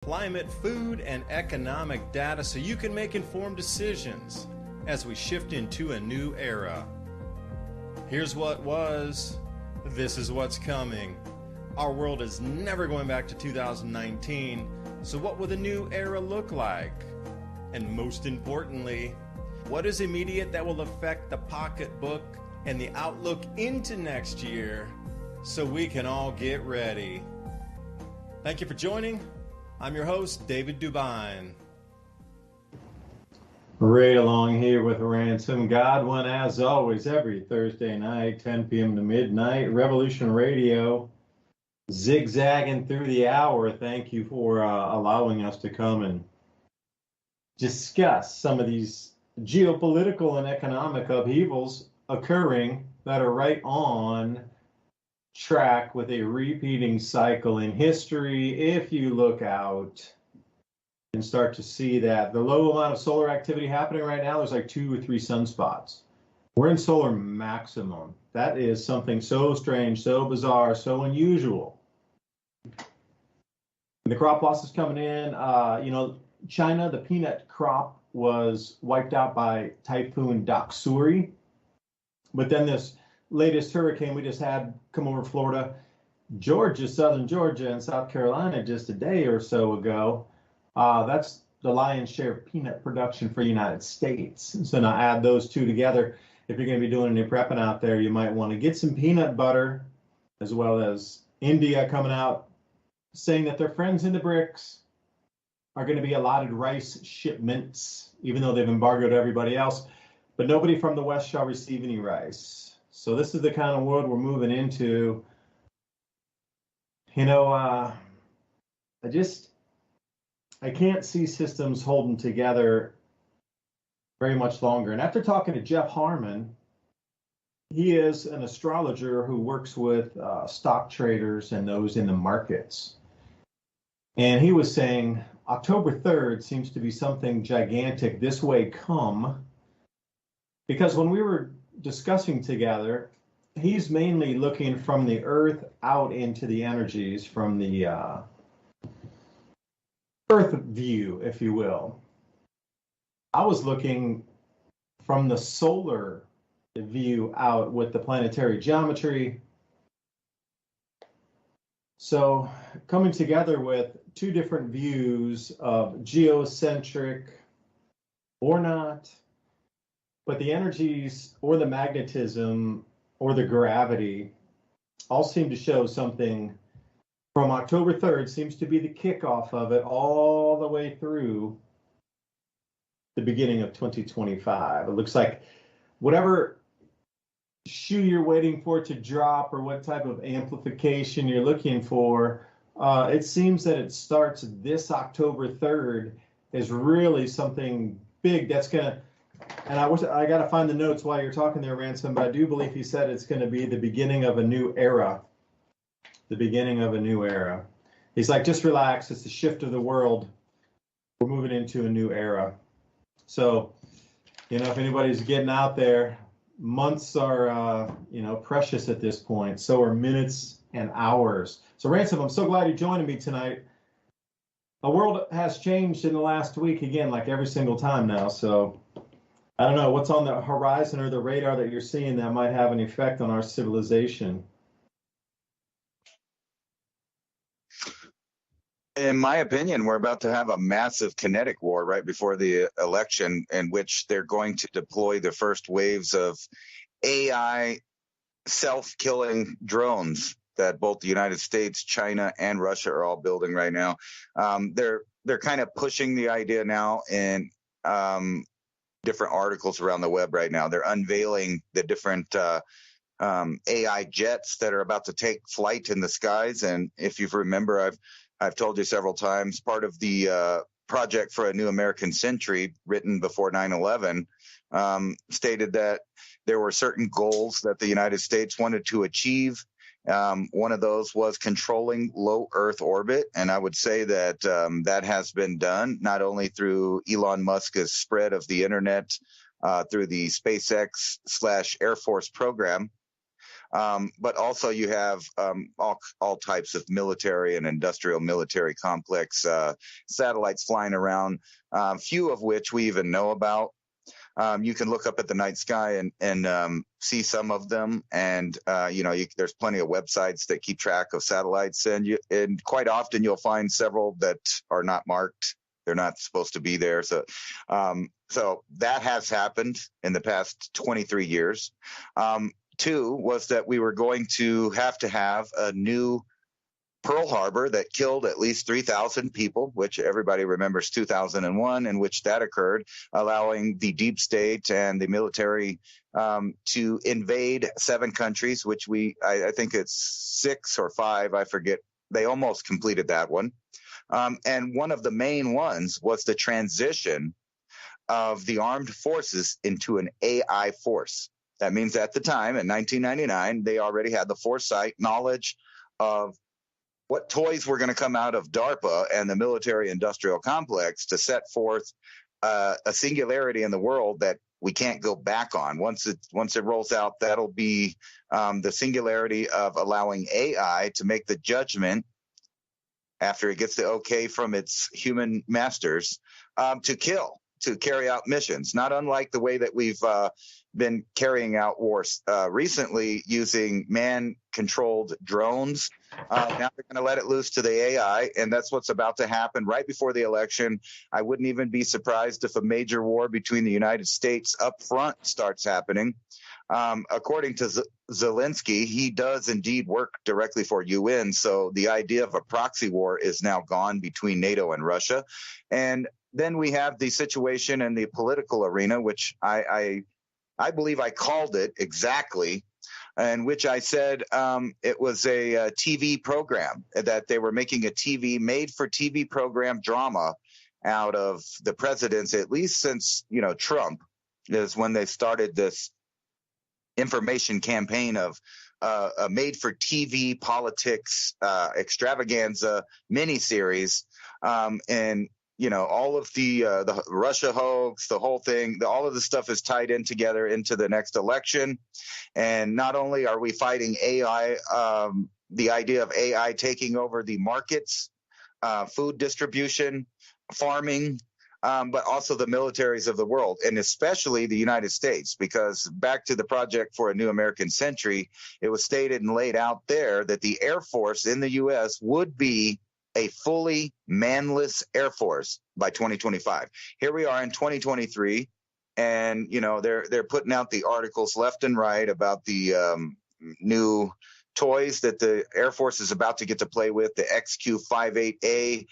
climate, food, and economic data so you can make informed decisions as we shift into a new era. Here's what was, this is what's coming. Our world is never going back to 2019, so what will the new era look like? And most importantly, what is immediate that will affect the pocketbook and the outlook into next year so we can all get ready? Thank you for joining. I'm your host, David DuByne. Right along here with Ransom Godwin, as always, every Thursday night, 10 p.m. to midnight. Revolution Radio, zigzagging through the hour. Thank you for allowing us to come and discuss some of these geopolitical and economic upheavals occurring that are right on track with a repeating cycle in history. If you look out and start to see that the low amount of solar activity happening right now, there's like 2 or 3 sunspots. We're in solar maximum. That is something so strange, so bizarre, so unusual. The crop loss is coming in. China, the peanut crop was wiped out by Typhoon Doksuri. But then this latest hurricane we just had come over Florida, Georgia, southern Georgia, and South Carolina just a day or so ago. That's the lion's share of peanut production for the United States. So now add those two together. If you're going to be doing any prepping out there, you might want to get some peanut butter, as well as India coming out saying that their friends in the BRICS are going to be allotted rice shipments, even though they've embargoed everybody else. But nobody from the West shall receive any rice. So this is the kind of world we're moving into. I can't see systems holding together very much longer. And after talking to Jeff Harmon, he is an astrologer who works with stock traders and those in the markets. And he was saying October 3rd seems to be something gigantic this way come, because when we were discussing together, he's mainly looking from the earth out into the energies from the earth view, if you will. I was looking from the solar view out with the planetary geometry. So coming together with 2 different views of geocentric or not, but the energies or the magnetism or the gravity all seem to show something from October 3rd seems to be the kickoff of it all the way through the beginning of 2025. It looks like whatever shoe you're waiting for to drop or what type of amplification you're looking for, it seems that it starts this October 3rd is really something big that's going to, and I got to find the notes while you're talking there, Ransom, but I do believe he said it's going to be the beginning of a new era. The beginning of a new era. He's like, just relax. It's the shift of the world. We're moving into a new era. So, if anybody's getting out there, months are, precious at this point. So are minutes and hours. So Ransom, I'm so glad you're joining me tonight. The world has changed in the last week again, like every single time now. So I don't know what's on the horizon or the radar that you're seeing that might have an effect on our civilization. In my opinion, we're about to have a massive kinetic war right before the election, in which they're going to deploy the first waves of AI self-killing drones that both the United States, China, and Russia are all building right now. They're kind of pushing the idea now in different articles around the web right now. They're unveiling the different AI jets that are about to take flight in the skies. And if you remember, I've told you several times, part of the Project for a New American Century, written before 9/11, stated that there were certain goals that the United States wanted to achieve. One of those was controlling low Earth orbit. And I would say that that has been done, not only through Elon Musk's spread of the internet, through the SpaceX/Air Force program, But also you have all types of military and industrial military complex satellites flying around, few of which we even know about. You can look up at the night sky and see some of them, and there's plenty of websites that keep track of satellites, and quite often you'll find several that are not marked. They're not supposed to be there. So that has happened in the past 23 years. Two was that we were going to have a new Pearl Harbor that killed at least 3,000 people, which everybody remembers 2001, in which that occurred, allowing the deep state and the military to invade 7 countries, which I think it's 6 or 5, I forget. They almost completed that one. And one of the main ones was the transition of the armed forces into an AI force. That means at the time, in 1999, they already had the foresight, knowledge of what toys were going to come out of DARPA and the military-industrial complex to set forth a singularity in the world that we can't go back on. Once it rolls out, that'll be the singularity of allowing AI to make the judgment after it gets the okay from its human masters to carry out missions, not unlike the way that we've been carrying out wars recently using man-controlled drones. Now they're going to let it loose to the AI, and that's what's about to happen right before the election. I wouldn't even be surprised if a major war between the United States up front starts happening. According to Zelensky, he does indeed work directly for UN, so the idea of a proxy war is now gone between NATO and Russia. And then we have the situation in the political arena, which I believe I called it exactly, in which I said it was a TV program, that they were making a made-for-TV program drama out of the presidents, at least since, Trump is when they started this information campaign of a made-for-TV politics extravaganza miniseries, and all of the Russia hoax, the whole thing, all of the stuff is tied in together into the next election. And not only are we fighting AI, the idea of AI taking over the markets, food distribution, farming, but also the militaries of the world, and especially the United States, because back to the Project for a New American Century, it was stated and laid out there that the Air Force in the U.S. would be a fully manless Air Force by 2025. Here we are in 2023, and they're putting out the articles left and right about the new toys that the Air Force is about to get to play with, the XQ-58A.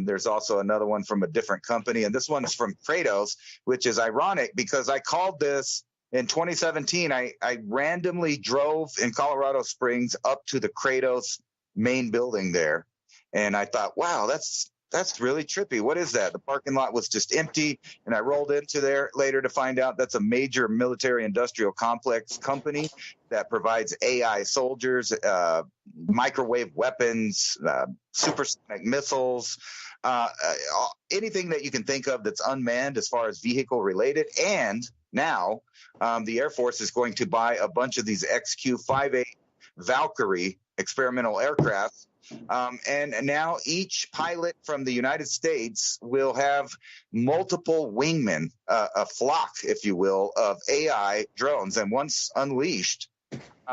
There's also another one from a different company, and this one is from Kratos, which is ironic because I called this in 2017. I randomly drove in Colorado Springs up to the Kratos main building there. And I thought, wow, that's really trippy. What is that? The parking lot was just empty. And I rolled into there later to find out that's a major military industrial complex company that provides AI soldiers, microwave weapons, supersonic missiles, anything that you can think of that's unmanned as far as vehicle related. And now the Air Force is going to buy a bunch of these XQ-58 Valkyrie experimental aircraft. And now each pilot from the United States will have multiple wingmen, a flock, if you will, of AI drones. And once unleashed,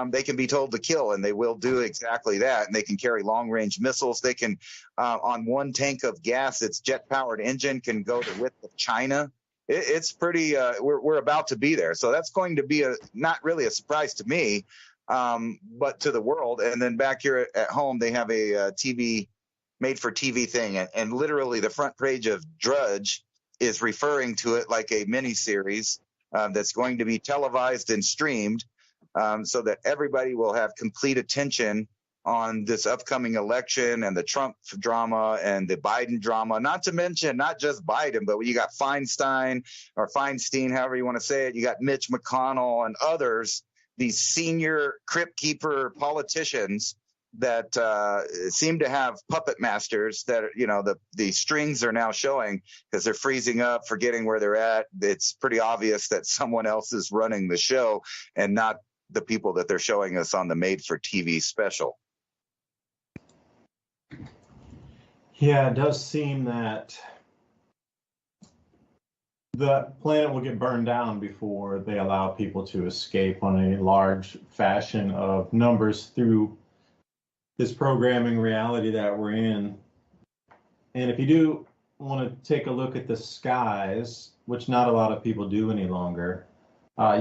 they can be told to kill, and they will do exactly that. And they can carry long-range missiles. They can, on one tank of gas, its jet-powered engine can go the width of China. It's pretty. We're about to be there. So that's going to be not really a surprise to me. But to the world. And then back here at home, they have a TV made for TV thing. And literally the front page of Drudge is referring to it like a mini series that's going to be televised and streamed so that everybody will have complete attention on this upcoming election and the Trump drama and the Biden drama, not to mention not just Biden, but you got Feinstein, however you want to say it. You got Mitch McConnell and others, these senior crypt keeper politicians that seem to have puppet masters that, the strings are now showing because they're freezing up, forgetting where they're at. It's pretty obvious that someone else is running the show and not the people that they're showing us on the made-for-TV special. Yeah, it does seem that the planet will get burned down before they allow people to escape on a large fashion of numbers through this programming reality that we're in. And if you do want to take a look at the skies, which not a lot of people do any longer,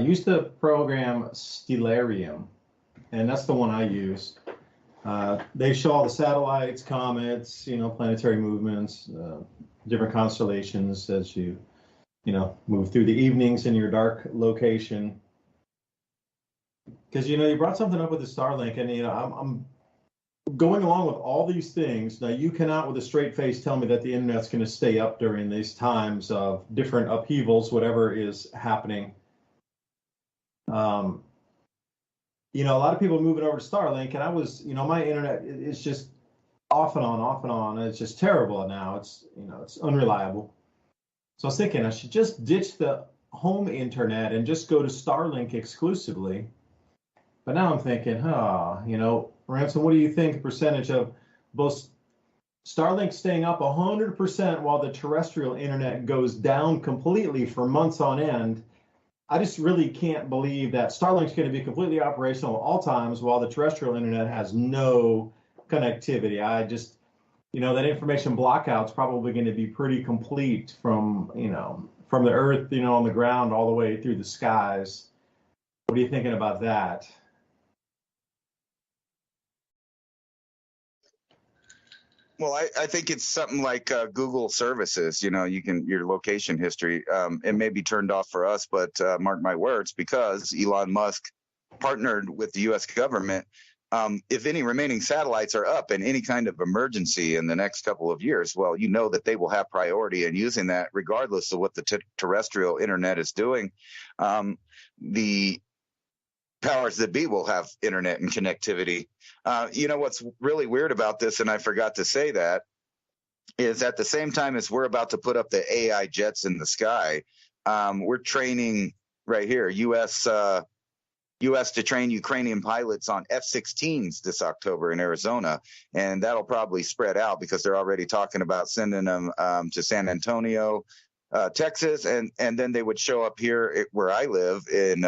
use the program Stellarium, and that's the one I use. They show all the satellites, comets, planetary movements, different constellations as you move through the evenings in your dark location. Because you brought something up with the Starlink, and I'm going along with all these things. Now, you cannot with a straight face tell me that the internet's going to stay up during these times of different upheavals, whatever is happening. A lot of people moving over to Starlink, and I was, my internet is just off and on, off and on. And it's just terrible now. It's, it's unreliable. So I was thinking I should just ditch the home internet and just go to Starlink exclusively. But now I'm thinking, Ransom, what do you think the percentage of both Starlink staying up 100% while the terrestrial internet goes down completely for months on end? I just really can't believe that Starlink's going to be completely operational at all times while the terrestrial internet has no connectivity. I just, that information blockout's probably going to be pretty complete from the earth, on the ground all the way through the skies. What are you thinking about that? Well, I think it's something like Google services. Your location history. It may be turned off for us, but mark my words, because Elon Musk partnered with the U.S. government. If any remaining satellites are up in any kind of emergency in the next couple of years, well, that they will have priority in using that, regardless of what the terrestrial internet is doing. The powers that be will have internet and connectivity. What's really weird about this, and I forgot to say that, is at the same time as we're about to put up the AI jets in the sky, we're training right here, U.S. to train Ukrainian pilots on F-16s this October in Arizona, and that'll probably spread out because they're already talking about sending them to San Antonio, Texas, and then they would show up here where I live at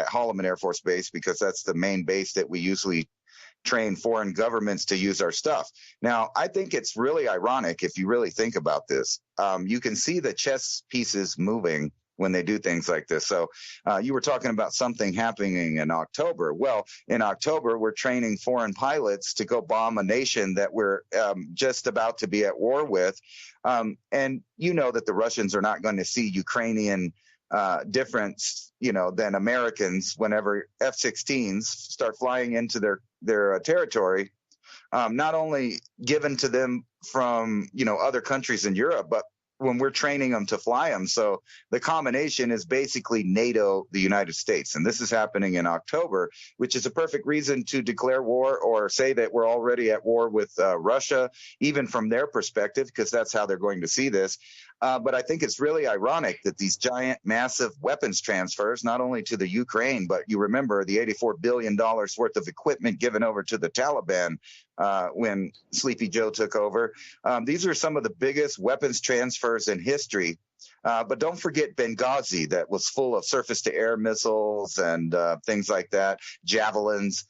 Holloman Air Force Base, because that's the main base that we usually train foreign governments to use our stuff. Now, I think it's really ironic if you really think about this. You can see the chess pieces moving when they do things like this. So you were talking about something happening in October. Well, in October, we're training foreign pilots to go bomb a nation that we're just about to be at war with. And that the Russians are not going to see Ukrainian difference, than Americans whenever F-16s start flying into their territory, not only given to them from, other countries in Europe, but when we're training them to fly them. So the combination is basically NATO, the United States. And this is happening in October, which is a perfect reason to declare war or say that we're already at war with Russia, even from their perspective, because that's how they're going to see this. But I think it's really ironic that these giant, massive weapons transfers, not only to the Ukraine, but you remember the $84 billion worth of equipment given over to the Taliban when Sleepy Joe took over. These are some of the biggest weapons transfers in history. But don't forget Benghazi, that was full of surface-to-air missiles and things like that, javelins.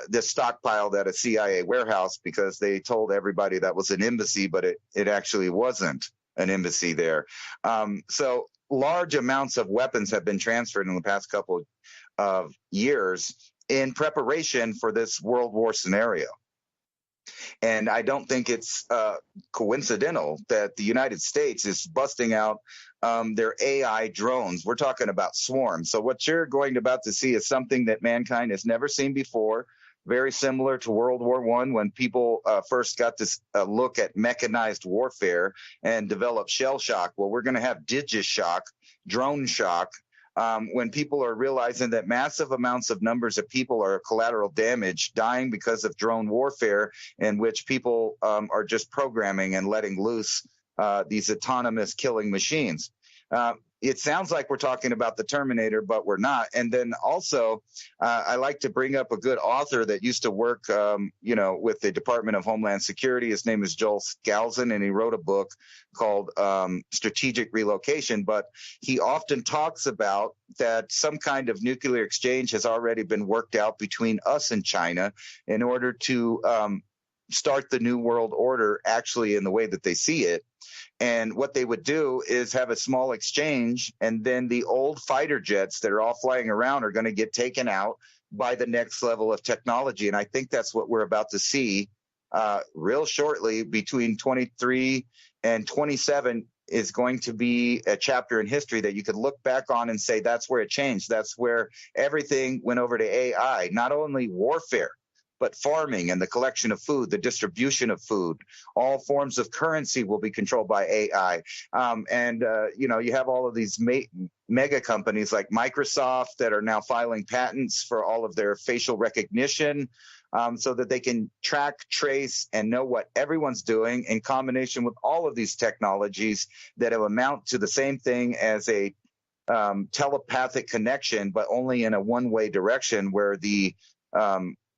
This stockpiled at a CIA warehouse because they told everybody that was an embassy, but it actually wasn't an embassy there. So large amounts of weapons have been transferred in the past couple of years in preparation for this World War scenario. And I don't think it's coincidental that the United States is busting out their AI drones. We're talking about swarms. So what you're about to see is something that mankind has never seen before, very similar to World War I, when people first got this look at mechanized warfare and developed shell shock. Well, we're going to have digishock, drone shock, when people are realizing that massive amounts of numbers of people are collateral damage, dying because of drone warfare, in which people are just programming and letting loose these autonomous killing machines. it sounds like we're talking about the Terminator, but we're not. And then also, I like to bring up a good author that used to work, with the Department of Homeland Security. His name is Joel Skousen, and he wrote a book called Strategic Relocation. But he often talks about that some kind of nuclear exchange has already been worked out between us and China in order to start the new world order actually in the way that they see it. And what they would do is have a small exchange, and then the old fighter jets that are all flying around are going to get taken out by the next level of technology. And I think that's what we're about to see real shortly. Between 23 and 27 is going to be a chapter in history that you could look back on and say that's where it changed. That's where everything went over to AI, not only warfare, but farming and the collection of food, the distribution of food, all forms of currency will be controlled by AI. You have all of these mega companies like Microsoft that are now filing patents for all of their facial recognition so that they can track, trace, and know what everyone's doing in combination with all of these technologies that amount to the same thing as a telepathic connection, but only in a one-way direction where the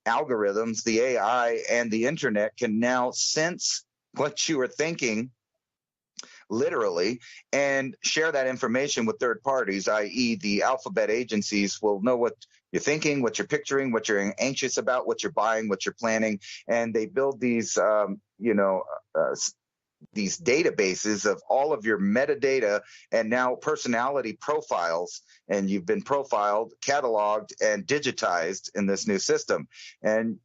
algorithms, the AI, and the internet can now sense what you are thinking, literally, and share that information with third parties, i.e. the alphabet agencies will know what you're thinking, what you're picturing, what you're anxious about, what you're buying, what you're planning, and they build these databases of all of your metadata and now personality profiles, and you've been profiled, cataloged, and digitized in this new system. And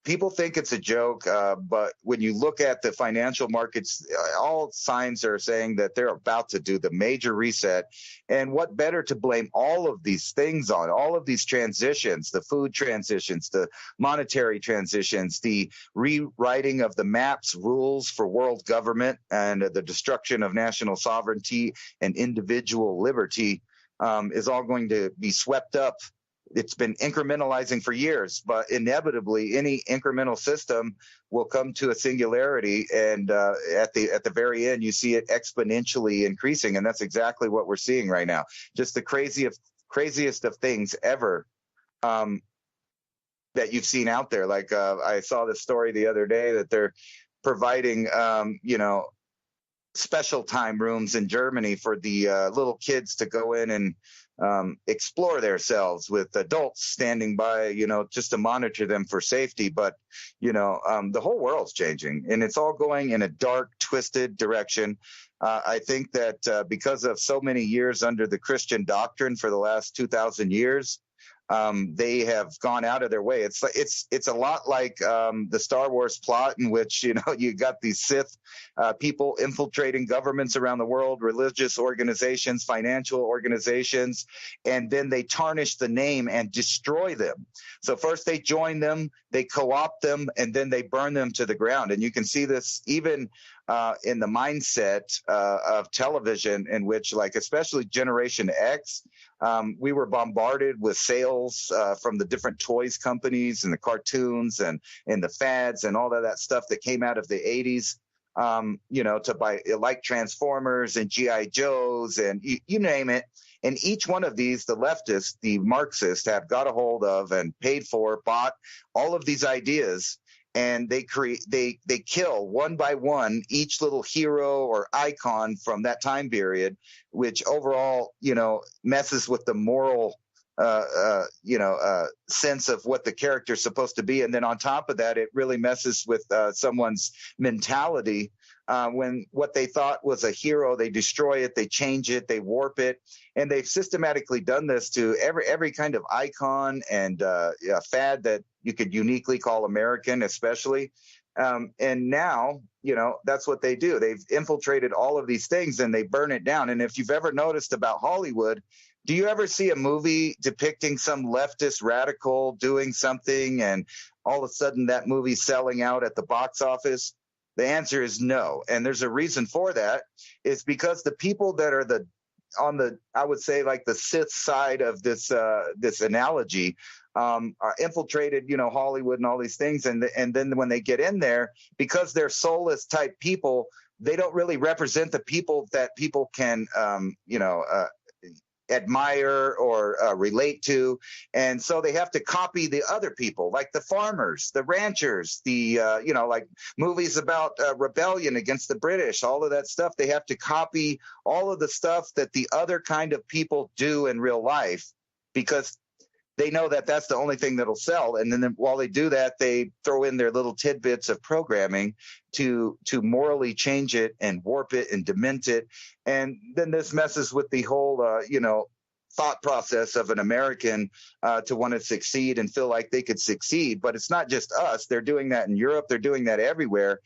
people think it's a joke, but when you look at the financial markets, all signs are saying that they're about to do the major reset. And what better to blame all of these things on, all of these transitions, the food transitions, the monetary transitions, the rewriting of the maps rules for world government, and the destruction of national sovereignty and individual liberty is all going to be swept up. It's been incrementalizing for years, but inevitably any incremental system will come to a singularity, and at the very end you see it exponentially increasing, and that's exactly what we're seeing right now. Just the craziest of things ever that you've seen out there. Like I saw this story the other day that they're providing special time rooms in Germany for the little kids to go in and explore themselves with adults standing by, just to monitor them for safety. But, the whole world's changing, and it's all going in a dark, twisted direction. I think that because of so many years under the Christian doctrine for the last 2,000 years, they have gone out of their way. It's a lot like the Star Wars plot, in which you got these Sith people infiltrating governments around the world, religious organizations, financial organizations, and then they tarnish the name and destroy them. So first they join them, they co-opt them, and then they burn them to the ground. And you can see this even in the mindset of television, in which, like, especially Generation X, we were bombarded with sales from the different toys companies and the cartoons and the fads and all of that stuff that came out of the 80s, to buy, like Transformers and G.I. Joes and you name it. And each one of these, the leftists, the Marxists, have got a hold of and paid for, bought all of these ideas. And they kill one by one each little hero or icon from that time period, which overall, messes with the moral, sense of what the character's supposed to be. And then on top of that, it really messes with someone's mentality. When what they thought was a hero, they destroy it, they change it, they warp it. And they've systematically done this to every kind of icon and fad that you could uniquely call American, especially. And now, that's what they do. They've infiltrated all of these things and they burn it down. And if you've ever noticed about Hollywood, do you ever see a movie depicting some leftist radical doing something and all of a sudden that movie's selling out at the box office? The answer is no. And there's a reason for that. It's because the people that are on the, I would say, like the Sith side of this analogy, are infiltrated, Hollywood and all these things. And then when they get in there, because they're soulless type people, they don't really represent the people that people can, admire or relate to. And so they have to copy the other people, like the farmers, the ranchers, the, like movies about rebellion against the British, all of that stuff. They have to copy all of the stuff that the other kind of people do in real life, because they know that that's the only thing that'll sell. And then while they do that, they throw in their little tidbits of programming to morally change it and warp it and dement it. And then this messes with the whole, thought process of an American to want to succeed and feel like they could succeed. But it's not just us. They're doing that in Europe. They're doing that everywhere.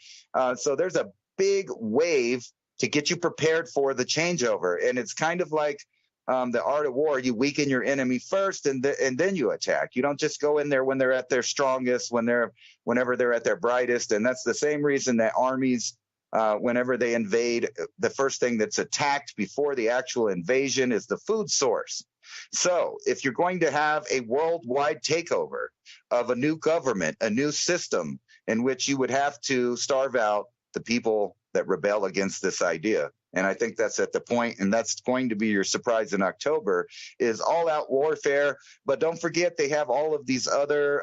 So there's a big wave to get you prepared for the changeover. And it's kind of like the art of war. You weaken your enemy first, and then you attack. You don't just go in there when they're at their strongest, whenever they're at their brightest. And that's the same reason that armies, whenever they invade, the first thing that's attacked before the actual invasion is the food source. So if you're going to have a worldwide takeover of a new government, a new system in which you would have to starve out the people that rebel against this idea. And I think that's at the point, and that's going to be your surprise in October, is all-out warfare. But don't forget, they have all of these other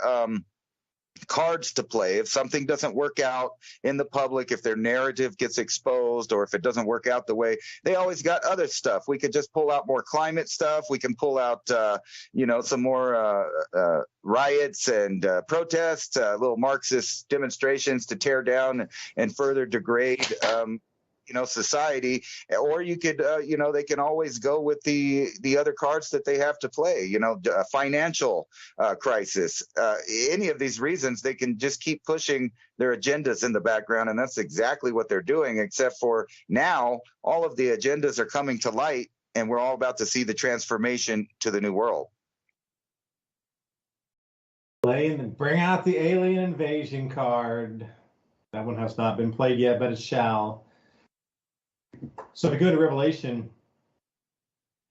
cards to play. If something doesn't work out in the public, if their narrative gets exposed, or if it doesn't work out the way, they always got other stuff. We could just pull out more climate stuff. We can pull out, some more riots and protests, little Marxist demonstrations to tear down and further degrade society. Or you could, they can always go with the other cards that they have to play, a financial crisis. Any of these reasons, they can just keep pushing their agendas in the background. And that's exactly what they're doing, except for now, all of the agendas are coming to light, and we're all about to see the transformation to the new world. Bring out the alien invasion card. That one has not been played yet, but it shall. So to go to Revelation,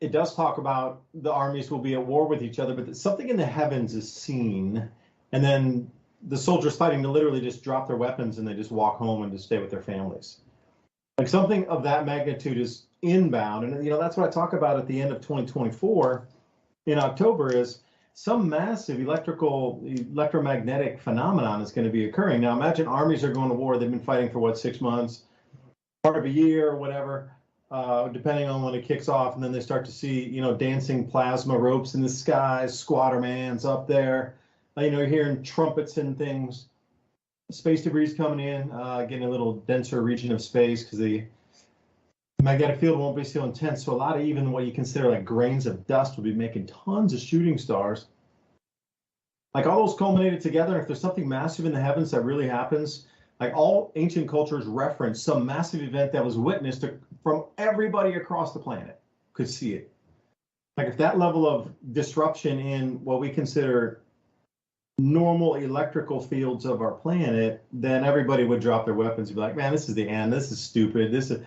it does talk about the armies will be at war with each other, but something in the heavens is seen, and then the soldiers fighting to literally just drop their weapons and they just walk home and just stay with their families. Like something of that magnitude is inbound, and that's what I talk about at the end of 2024 in October, is some massive electromagnetic phenomenon is going to be occurring. Now imagine armies are going to war. They've been fighting for 6 months, part of a year or whatever, depending on when it kicks off, and then they start to see, dancing plasma ropes in the sky, squattermans up there, you're hearing trumpets and things, space debris coming in, getting a little denser region of space because the magnetic field won't be so intense. So a lot of even what you consider like grains of dust will be making tons of shooting stars. Like all those culminated together, and if there's something massive in the heavens that really happens, like all ancient cultures reference some massive event that was witnessed from everybody across the planet could see it. Like if that level of disruption in what we consider normal electrical fields of our planet, then everybody would drop their weapons and be like, man, this is the end. This is stupid.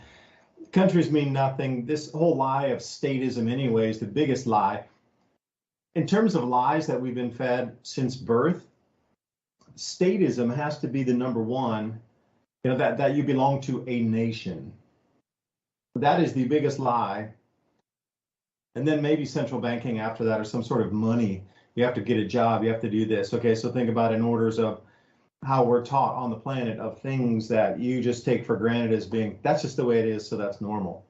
Countries mean nothing. This whole lie of statism anyway is the biggest lie. In terms of lies that we've been fed since birth, statism has to be the number one, that you belong to a nation. That is the biggest lie. And then maybe central banking after that, or some sort of money. You have to get a job, you have to do this. Okay, so think about in orders of how we're taught on the planet of things that you just take for granted as being, that's just the way it is, so that's normal.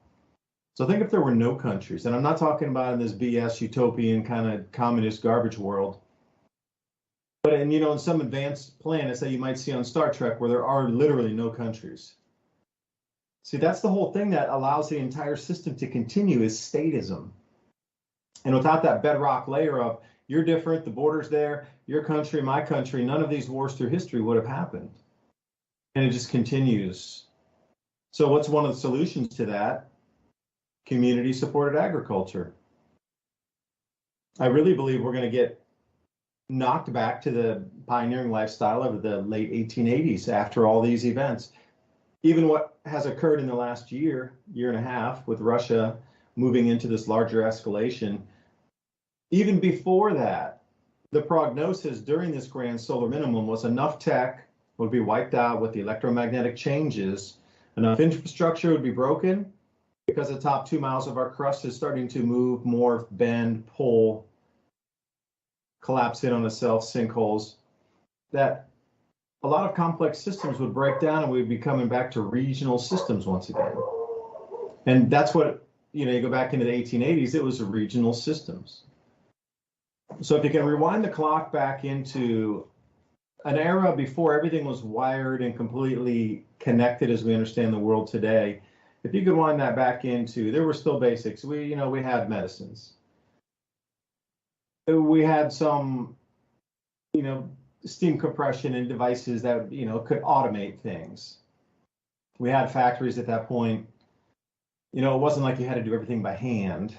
So think if there were no countries, and I'm not talking about in this BS utopian kind of communist garbage world, but in some advanced planets that you might see on Star Trek where there are literally no countries. See, that's the whole thing that allows the entire system to continue is statism. And without that bedrock layer of you're different, the border's there, your country, my country, none of these wars through history would have happened. And it just continues. So what's one of the solutions to that? Community-supported agriculture. I really believe we're going to get knocked back to the pioneering lifestyle of the late 1880s after all these events. Even what has occurred in the last year and a half with Russia moving into this larger escalation, even before that, the prognosis during this grand solar minimum was enough tech would be wiped out with the electromagnetic changes, enough infrastructure would be broken, because the top 2 miles of our crust is starting to move, morph, bend, pull, collapse in on itself, sinkholes, that a lot of complex systems would break down and we'd be coming back to regional systems once again. And that's what, you go back into the 1880s, it was regional systems. So if you can rewind the clock back into an era before everything was wired and completely connected as we understand the world today, if you could wind that back into, there were still basics. We had medicines. We had some, steam compression and devices that, could automate things. We had factories at that point. It wasn't like you had to do everything by hand.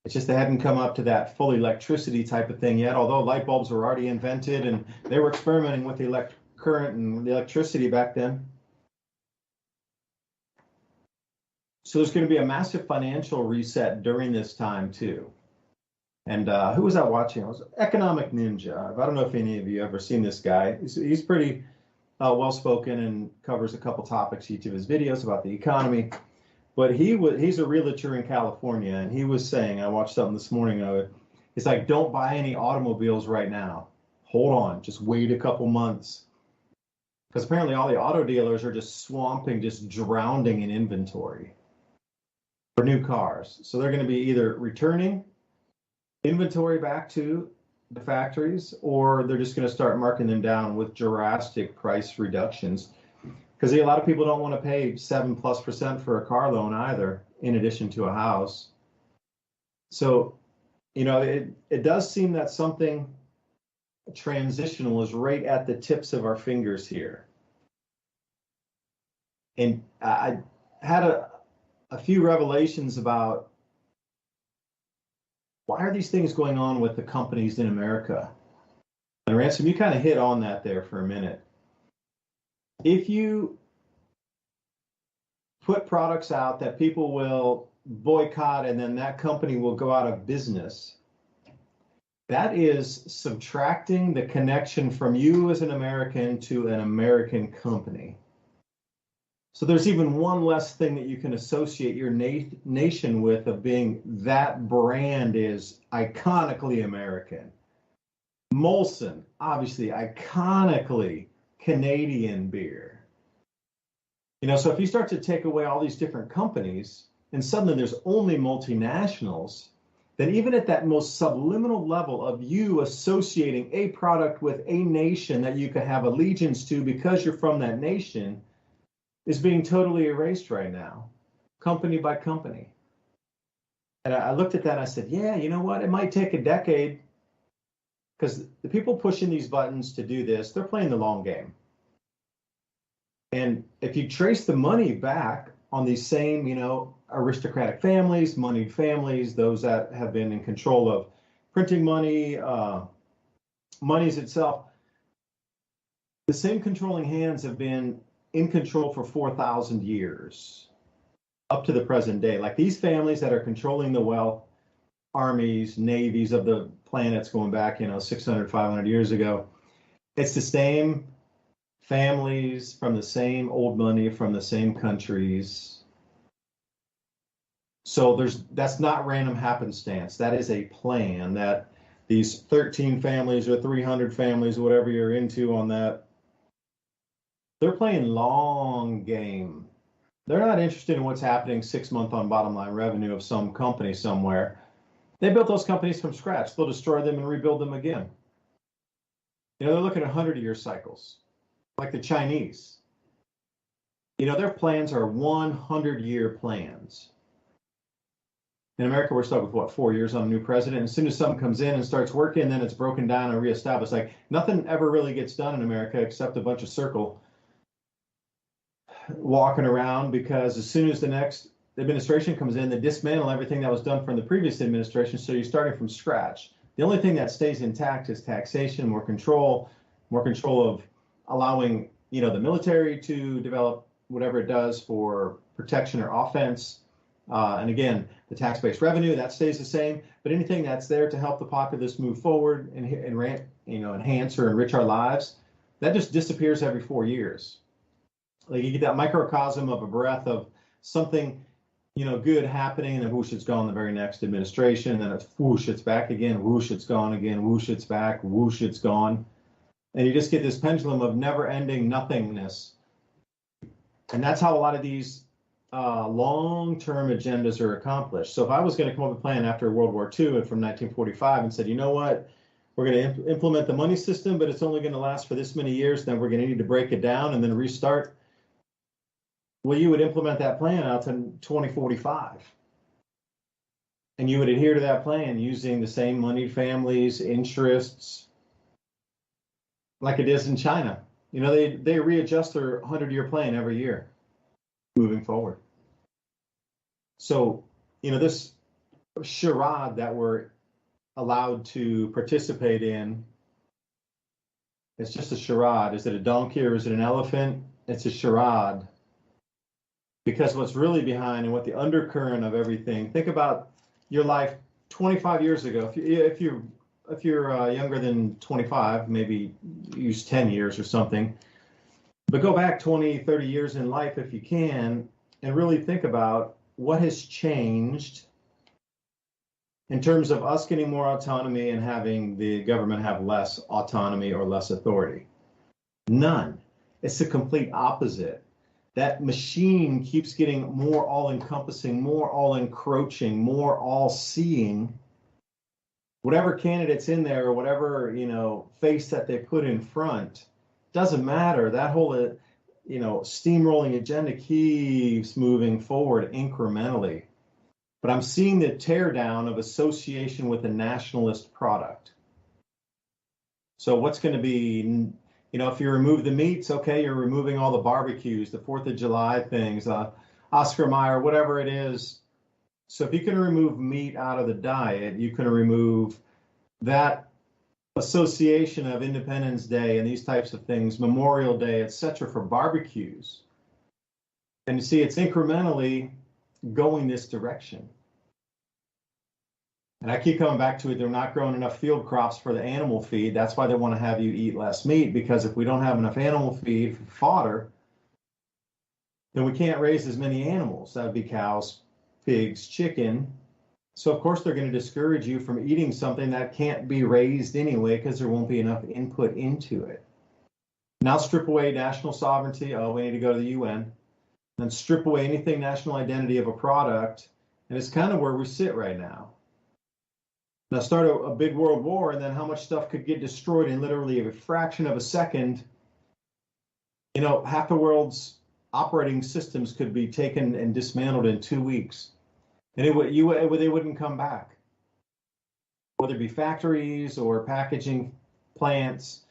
It's just they hadn't come up to that full electricity type of thing yet, although light bulbs were already invented and they were experimenting with the current and the electricity back then. So there's going to be a massive financial reset during this time too. And who was I watching? It was Economic Ninja. I don't know if any of you ever seen this guy. He's pretty well-spoken and covers a couple topics each of his videos about the economy. But he's a realtor in California, and he was saying, I watched something this morning of it. It's like, don't buy any automobiles right now. Hold on, just wait a couple months. Because apparently all the auto dealers are just swamping, just drowning in inventory for new cars. So they're going to be either returning inventory back to the factories, or they're just going to start marking them down with drastic price reductions. Because a lot of people don't want to pay 7+% for a car loan either, in addition to a house. So, it does seem that something transitional is right at the tips of our fingers here. And I had a few revelations about why are these things going on with the companies in America? And Ransom, you kind of hit on that there for a minute. If you put products out that people will boycott and then that company will go out of business, that is subtracting the connection from you as an American to an American company. So there's even one less thing that you can associate your nation with, of being that brand is iconically American. Molson, obviously iconically Canadian beer. So if you start to take away all these different companies and suddenly there's only multinationals, then even at that most subliminal level of you associating a product with a nation that you can have allegiance to because you're from that nation is being totally erased right now, company by company. And I looked at that and I said, yeah, you know what? It might take a decade, because the people pushing these buttons to do this, they're playing the long game. And if you trace the money back on these same, aristocratic families, moneyed families, those that have been in control of printing money, monies itself, the same controlling hands have been in control for 4,000 years up to the present day. Like these families that are controlling the wealth, armies, navies of the planets going back, 600, 500 years ago, it's the same families from the same old money from the same countries. So that's not random happenstance. That is a plan that these 13 families or 300 families, whatever you're into on that, they're playing long game. They're not interested in what's happening 6 months on bottom line revenue of some company somewhere. They built those companies from scratch. They'll destroy them and rebuild them again. They're looking at 100-year cycles, like the Chinese. Their plans are 100-year plans. In America, we're stuck with 4 years on a new president. As soon as something comes in and starts working, then it's broken down and reestablished. Like nothing ever really gets done in America except a bunch of circle walking around, because as soon as the next administration comes in, they dismantle everything that was done from the previous administration. So you're starting from scratch. The only thing that stays intact is taxation, more control of allowing, the military to develop whatever it does for protection or offense. And again, the tax-based revenue, that stays the same. But anything that's there to help the populace move forward and enhance or enrich our lives, that just disappears every 4 years. Like you get that microcosm of a breath of something good happening, and then whoosh, it's gone the very next administration, and then it's whoosh, it's back again, whoosh, it's gone again, whoosh, it's back, whoosh, it's gone. And you just get this pendulum of never-ending nothingness. And that's how a lot of these long-term agendas are accomplished. So if I was going to come up with a plan after World War II and from 1945 and said, you know what, we're going to implement the money system, but it's only going to last for this many years, then we're going to need to break it down and then restart. Well, you would implement that plan out to 2045. And you would adhere to that plan using the same moneyed families, interests, like it is in China. They readjust their 100-year plan every year moving forward. So, this charade that we're allowed to participate in, it's just a charade. Is it a donkey or is it an elephant? It's a charade. Because what's really behind and what the undercurrent of everything, think about your life 25 years ago. If you're younger than 25, maybe use 10 years or something, but go back 20, 30 years in life if you can, and really think about what has changed in terms of us getting more autonomy and having the government have less autonomy or less authority. None. It's the complete opposite. That machine keeps getting more all-encompassing, more all-encroaching, more all-seeing. Whatever candidate's in there, or whatever, face that they put in front, doesn't matter. That whole, steamrolling agenda keeps moving forward incrementally. But I'm seeing the teardown of association with a nationalist product. So what's going to be, if you remove the meats, okay, you're removing all the barbecues, the 4th of July things, Oscar Mayer, whatever it is. So if you can remove meat out of the diet, you can remove that association of Independence Day and these types of things, Memorial Day, etc., for barbecues. And you see, it's incrementally going this direction. And I keep coming back to it. They're not growing enough field crops for the animal feed. That's why they want to have you eat less meat, because if we don't have enough animal feed for fodder, then we can't raise as many animals. That would be cows, pigs, chicken. So of course they're going to discourage you from eating something that can't be raised anyway, because there won't be enough input into it. Now strip away national sovereignty. Oh, we need to go to the UN. Then strip away anything national identity of a product. And it's kind of where we sit right now. Now start a big world war, and then how much stuff could get destroyed in literally a fraction of a second. Half the world's operating systems could be taken and dismantled in 2 weeks. And they wouldn't come back. Whether it be factories or packaging plants,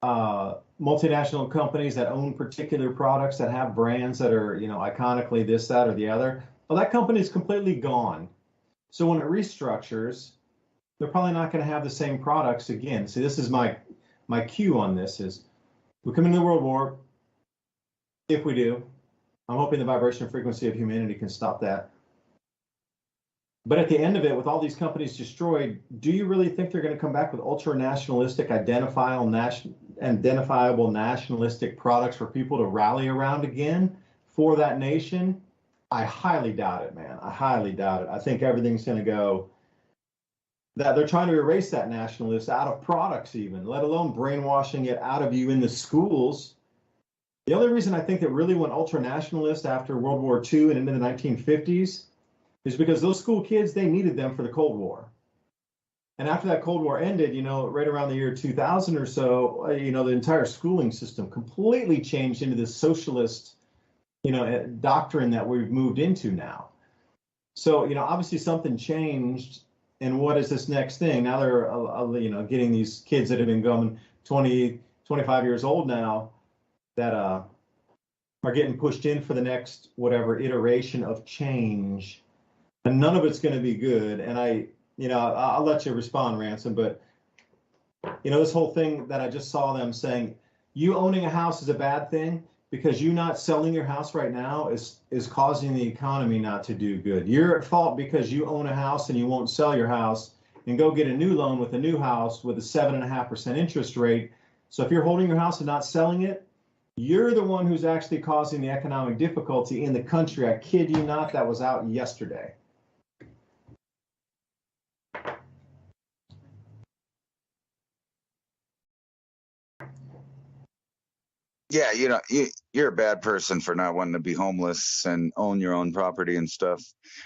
multinational companies that own particular products that have brands that are, iconically this, that, or the other. Well, that company is completely gone. So when it restructures, they're probably not going to have the same products again. See, this is my cue on this is we come into the world war. If we do, I'm hoping the vibration frequency of humanity can stop that. But at the end of it, with all these companies destroyed, do you really think they're going to come back with ultra-nationalistic, identifiable nationalistic products for people to rally around again for that nation? I highly doubt it, man. I highly doubt it. I think everything's going to go that they're trying to erase that nationalist out of products even, let alone brainwashing it out of you in the schools. The only reason I think it really went ultra-nationalist after World War II and into the 1950s is because those school kids, they needed them for the Cold War. And after that Cold War ended, right around the year 2000 or so, the entire schooling system completely changed into this socialist, doctrine that we've moved into now. So, obviously something changed. And what is this next thing? Now they're, getting these kids that have been going 20, 25 years old now that are getting pushed in for the next whatever iteration of change. And none of it's going to be good. And I'll let you respond, Ransom, but this whole thing that I just saw them saying, you owning a house is a bad thing because you not selling your house right now is causing the economy not to do good. You're at fault because you own a house and you won't sell your house and go get a new loan with a new house with a 7.5% interest rate. So if you're holding your house and not selling it, You're the one who's actually causing the economic difficulty in the country. I kid you not, that was out yesterday. Yeah, you're a bad person for not wanting to be homeless and own your own property and stuff.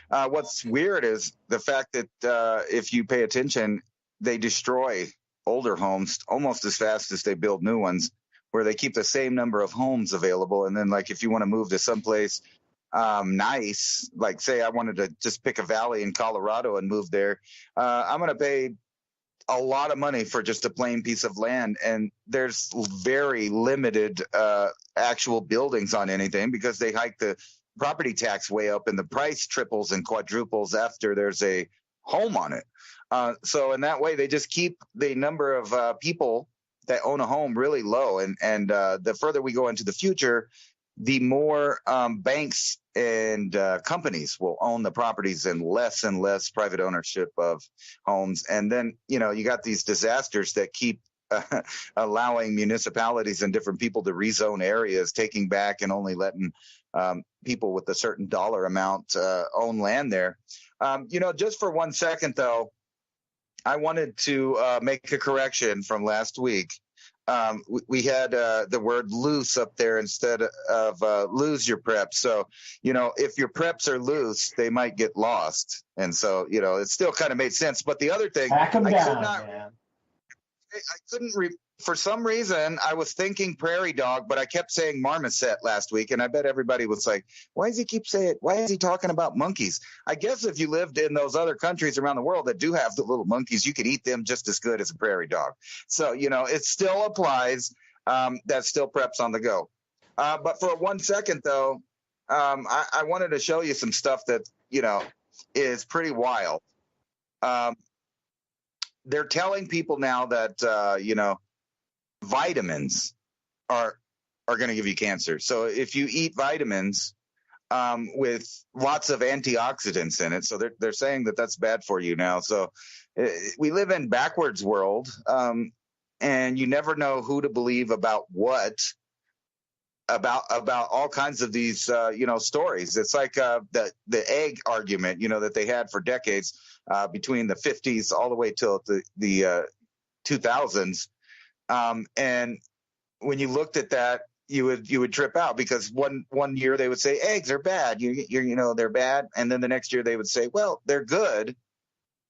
What's weird is the fact that if you pay attention, they destroy older homes almost as fast as they build new ones, where they keep the same number of homes available. And then, like, if you want to move to someplace nice, like say I wanted to just pick a valley in Colorado and move there, I'm going to pay a lot of money for just a plain piece of land, and there's very limited actual buildings on anything because they hike the property tax way up and the price triples and quadruples after there's a home on it. So in that way, they just keep the number of people that own a home really low, and the further we go into the future, the more banks and companies will own the properties and less private ownership of homes. And then, you got these disasters that keep allowing municipalities and different people to rezone areas, taking back and only letting people with a certain dollar amount own land there. Just for 1 second, though, I wanted to make a correction from last week. We had the word loose up there instead of lose your preps. So, if your preps are loose, they might get lost. And so, it still kind of made sense. But the other thing, Pack them down, man. I couldn't for some reason, I was thinking prairie dog, but I kept saying marmoset last week. And I bet everybody was like, why does he keep saying it? Why is he talking about monkeys? I guess if you lived in those other countries around the world that do have the little monkeys, you could eat them just as good as a prairie dog. So, it still applies. That still preps on the go. But for 1 second, though, I wanted to show you some stuff that, is pretty wild. They're telling people now that, vitamins are going to give you cancer. So if you eat vitamins with lots of antioxidants in it, so they're saying that that's bad for you now. So we live in backwards world, and you never know who to believe about what. About all kinds of these stories. It's like the egg argument that they had for decades between the 50s all the way till the 2000s, and when you looked at that, you would trip out because one year they would say eggs are bad, they're bad, and then the next year they would say, well, they're good,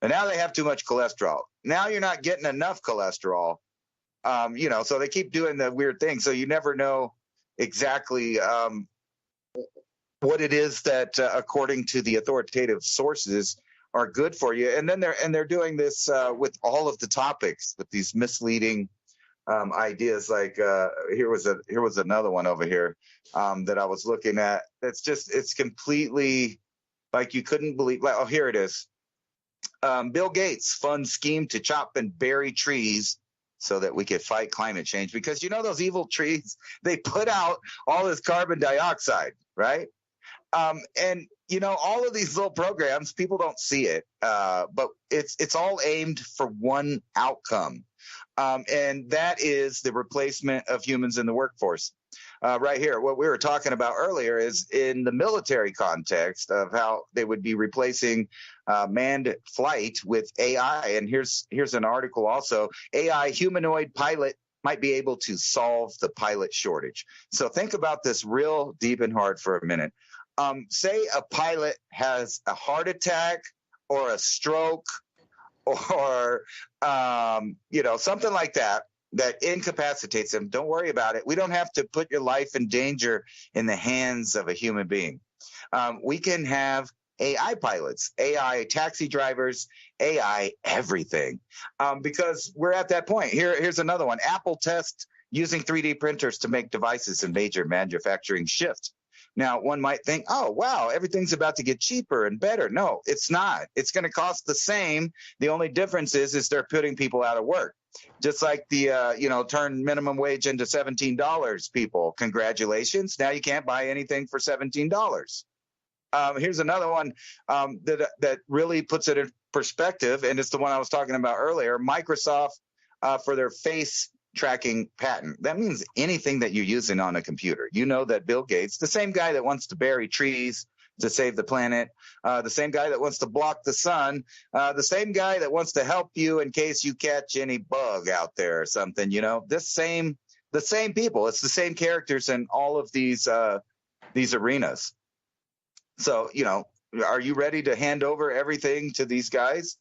and now they have too much cholesterol. Now you're not getting enough cholesterol, so they keep doing the weird thing. So you never know exactly what it is that, according to the authoritative sources, are good for you. And then they're doing this with all of the topics with these misleading ideas. Like here was another one over here that I was looking at. It's completely like you couldn't believe. Like, oh, here it is. Bill Gates funds scheme to chop and bury trees so that we could fight climate change, because those evil trees, they put out all this carbon dioxide, right? And all of these little programs, people don't see it, but it's all aimed for one outcome, and that is the replacement of humans in the workforce. Right here, what we were talking about earlier is in the military context of how they would be replacing manned flight with AI. And here's an article also: AI humanoid pilot might be able to solve the pilot shortage. So think about this real deep and hard for a minute. Say a pilot has a heart attack or a stroke or something like that incapacitates him. Don't worry about it. We don't have to put your life in danger in the hands of a human being. We can have AI pilots, AI taxi drivers, AI everything, because we're at that point. Here's another one. Apple tests using 3D printers to make devices in major manufacturing shift. Now, one might think, oh, wow, everything's about to get cheaper and better. No, it's not. It's going to cost the same. The only difference is they're putting people out of work. Just like the, turn minimum wage into $17, people. Congratulations. Now you can't buy anything for $17. Here's another one that really puts it in perspective, and it's the one I was talking about earlier. Microsoft, for their face tracking patent. That means anything that you're using on a computer. You know that Bill Gates, the same guy that wants to bury trees to save the planet, the same guy that wants to block the sun, the same guy that wants to help you in case you catch any bug out there or something, the same people. It's the same characters in all of these arenas. So, are you ready to hand over everything to these guys?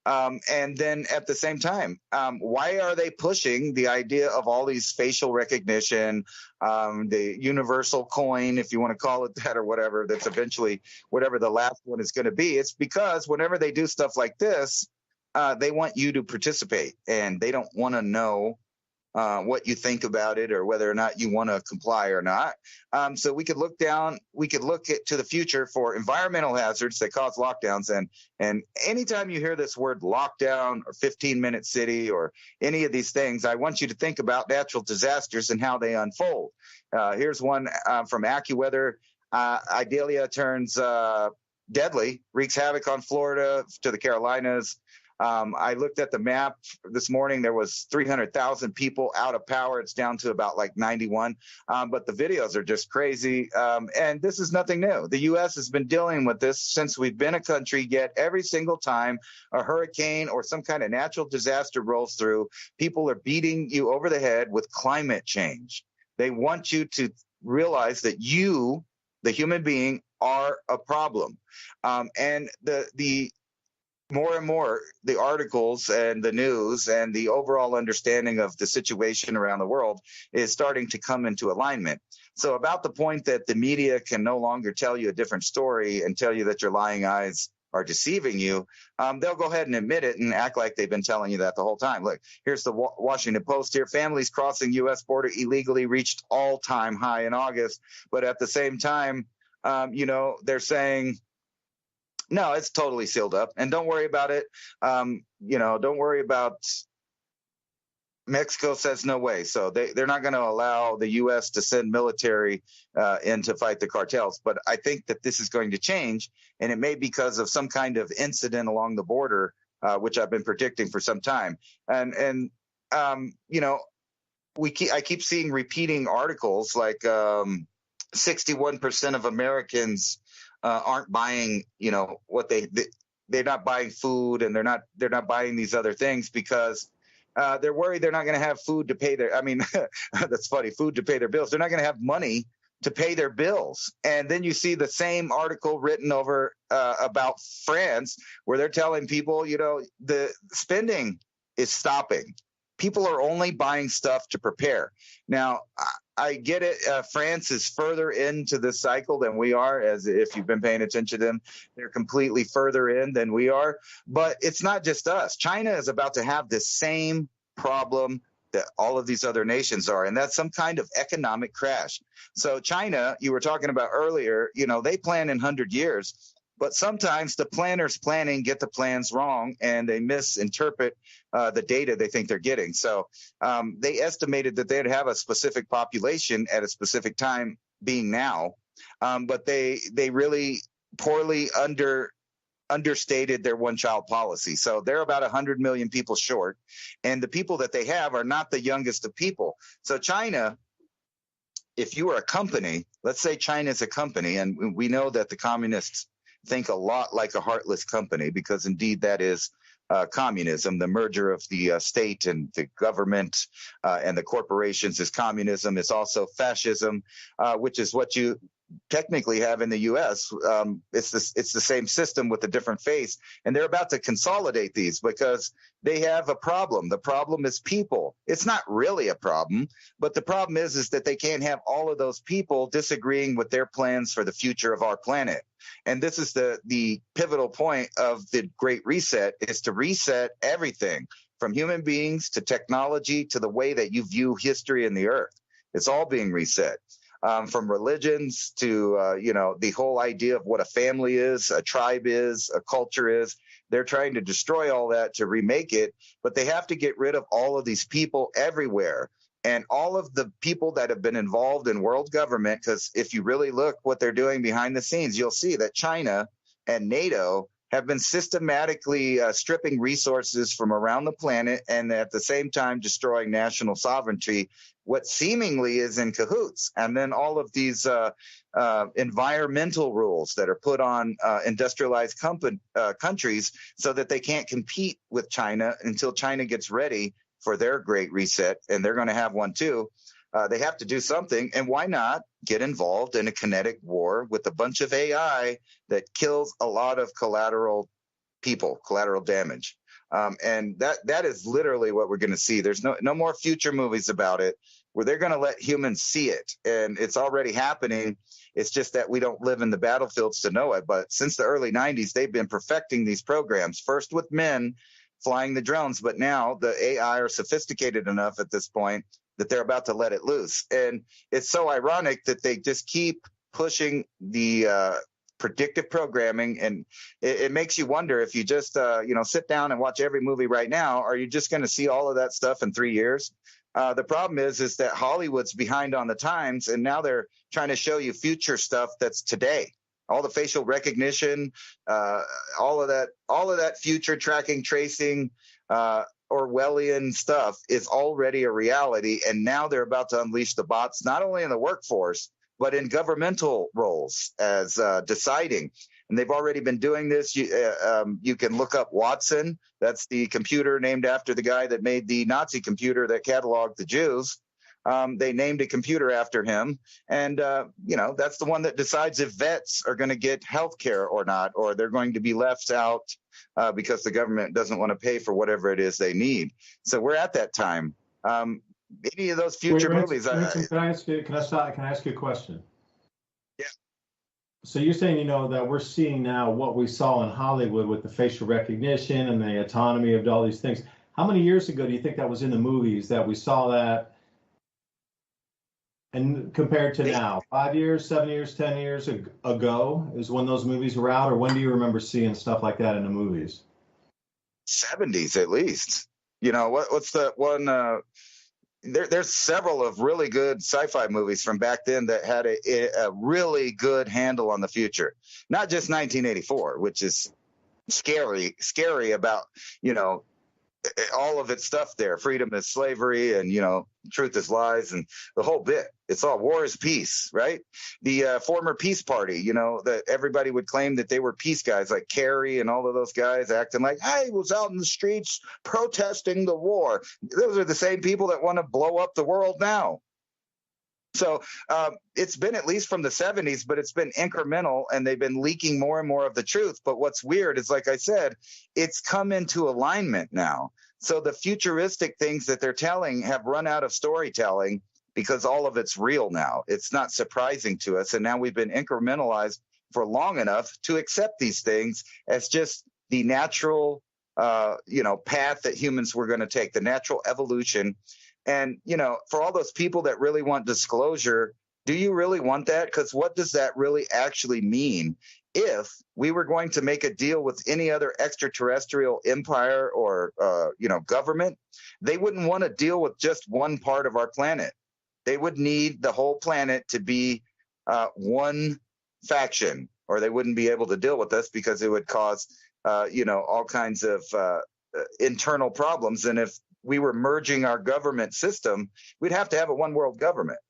And then at the same time, why are they pushing the idea of all these facial recognition, the universal coin, if you want to call it that, or whatever, that's eventually whatever the last one is going to be? It's because whenever they do stuff like this, they want you to participate, and they don't want to know what you think about it or whether or not you want to comply or not. So we could look to the future for environmental hazards that cause lockdowns. And anytime you hear this word lockdown or 15-minute city or any of these things, I want you to think about natural disasters and how they unfold. Here's one from AccuWeather. Idalia turns deadly, wreaks havoc on Florida to the Carolinas. I looked at the map this morning. There was 300,000 people out of power. It's down to about like 91. But the videos are just crazy. And this is nothing new. The U.S. has been dealing with this since we've been a country, yet every single time a hurricane or some kind of natural disaster rolls through, people are beating you over the head with climate change. They want you to realize that you, the human being, are a problem. And the more and more, the articles and the news and the overall understanding of the situation around the world is starting to come into alignment. So about the point that the media can no longer tell you a different story and tell you that your lying eyes are deceiving you, they'll go ahead and admit it and act like they've been telling you that the whole time. Look, here's the Washington Post here. Families crossing U.S. border illegally reached all-time high in August. But at the same time, they're saying, no, it's totally sealed up, and don't worry about it. Don't worry about. Mexico says no way, so they're not going to allow the U.S. to send military in to fight the cartels. But I think that this is going to change, and it may be because of some kind of incident along the border, which I've been predicting for some time. I keep seeing repeating articles like 61% of Americans aren't buying, what they're not buying food, and they're not buying these other things because they're worried they're not going to have food to pay their. I mean, that's funny, food to pay their bills. They're not going to have money to pay their bills. And then you see the same article written over about France, where they're telling people, the spending is stopping. People are only buying stuff to prepare. Now, I get it. France is further into this cycle than we are, as if you've been paying attention to them. They're completely further in than we are. But it's not just us. China is about to have the same problem that all of these other nations are, and that's some kind of economic crash. So China, you were talking about earlier, they plan in 100 years. But sometimes the planners planning get the plans wrong, and they misinterpret the data they think they're getting. So they estimated that they'd have a specific population at a specific time, being now, but they really poorly understated their one-child policy. So they're about 100 million people short, and the people that they have are not the youngest of people. So China, if you are a company, let's say China is a company, and we know that the communists think a lot like a heartless company, because indeed that is communism. The merger of the state and the government and the corporations is communism. It's also fascism, which is what you technically have in the U.S. It's the same system with a different face, and they're about to consolidate these because they have a problem. The problem is people. It's not really a problem, but the problem is that they can't have all of those people disagreeing with their plans for the future of our planet. And this is the pivotal point of the Great Reset, is to reset everything from human beings to technology to the way that you view history and the earth. It's all being reset. From religions to, the whole idea of what a family is, a tribe is, a culture is. They're trying to destroy all that to remake it, but they have to get rid of all of these people everywhere. And all of the people that have been involved in world government, because if you really look what they're doing behind the scenes, you'll see that China and NATO have been systematically stripping resources from around the planet and at the same time destroying national sovereignty, what seemingly is in cahoots. And then all of these environmental rules that are put on industrialized countries so that they can't compete with China until China gets ready for their great reset, and they're going to have one too. They have to do something, and why not get involved in a kinetic war with a bunch of AI that kills a lot of collateral damage. And that is literally what we're going to see. There's no more future movies about it where they're going to let humans see it, and it's already happening. It's just that we don't live in the battlefields to know it. But since the early 90s, they've been perfecting these programs, first with men flying the drones, but now the AI are sophisticated enough at this point that they're about to let it loose. And it's so ironic that they just keep pushing the predictive programming, and it makes you wonder if you just sit down and watch every movie right now, are you just going to see all of that stuff in 3 years? The problem is that Hollywood's behind on the times, and now they're trying to show you future stuff that's today. All the facial recognition, all of that future tracking, tracing, Orwellian stuff is already a reality, and now they're about to unleash the bots not only in the workforce but in governmental roles as deciding. And they've already been doing this. You can look up Watson. That's the computer named after the guy that made the Nazi computer that cataloged the Jews. They named a computer after him, and that's the one that decides if vets are going to get health care or not, or they're going to be left out because the government doesn't want to pay for whatever it is they need. So we're at that time. Any of those future movies. Ransom, can I ask you a question? Yeah. So you're saying, that we're seeing now what we saw in Hollywood with the facial recognition and the autonomy of all these things. How many years ago do you think that was in the movies that we saw that? And compared to now, 5 years, 7 years, 10 years ago is when those movies were out, or when do you remember seeing stuff like that in the movies? 70s at least. What's the one? There's several of really good sci-fi movies from back then that had a really good handle on the future. Not just 1984, which is scary about, all of its stuff there. Freedom is slavery, and truth is lies, and the whole bit. It's all war is peace, right? The former peace party, that everybody would claim that they were peace guys, like Kerry and all of those guys acting like I was out in the streets protesting the war. Those are the same people that want to blow up the world now. So it's been at least from the 70s, but it's been incremental, and they've been leaking more and more of the truth. But what's weird is, like I said, it's come into alignment now. So the futuristic things that they're telling have run out of storytelling because all of it's real now. It's not surprising to us. And now we've been incrementalized for long enough to accept these things as just the natural, path that humans were going to take, the natural evolution. And, for all those people that really want disclosure, do you really want that? Because what does that really actually mean? If we were going to make a deal with any other extraterrestrial empire or, government, they wouldn't want to deal with just one part of our planet. They would need the whole planet to be one faction, or they wouldn't be able to deal with us because it would cause, all kinds of internal problems. And if we were merging our government system, we'd have to have a one world government.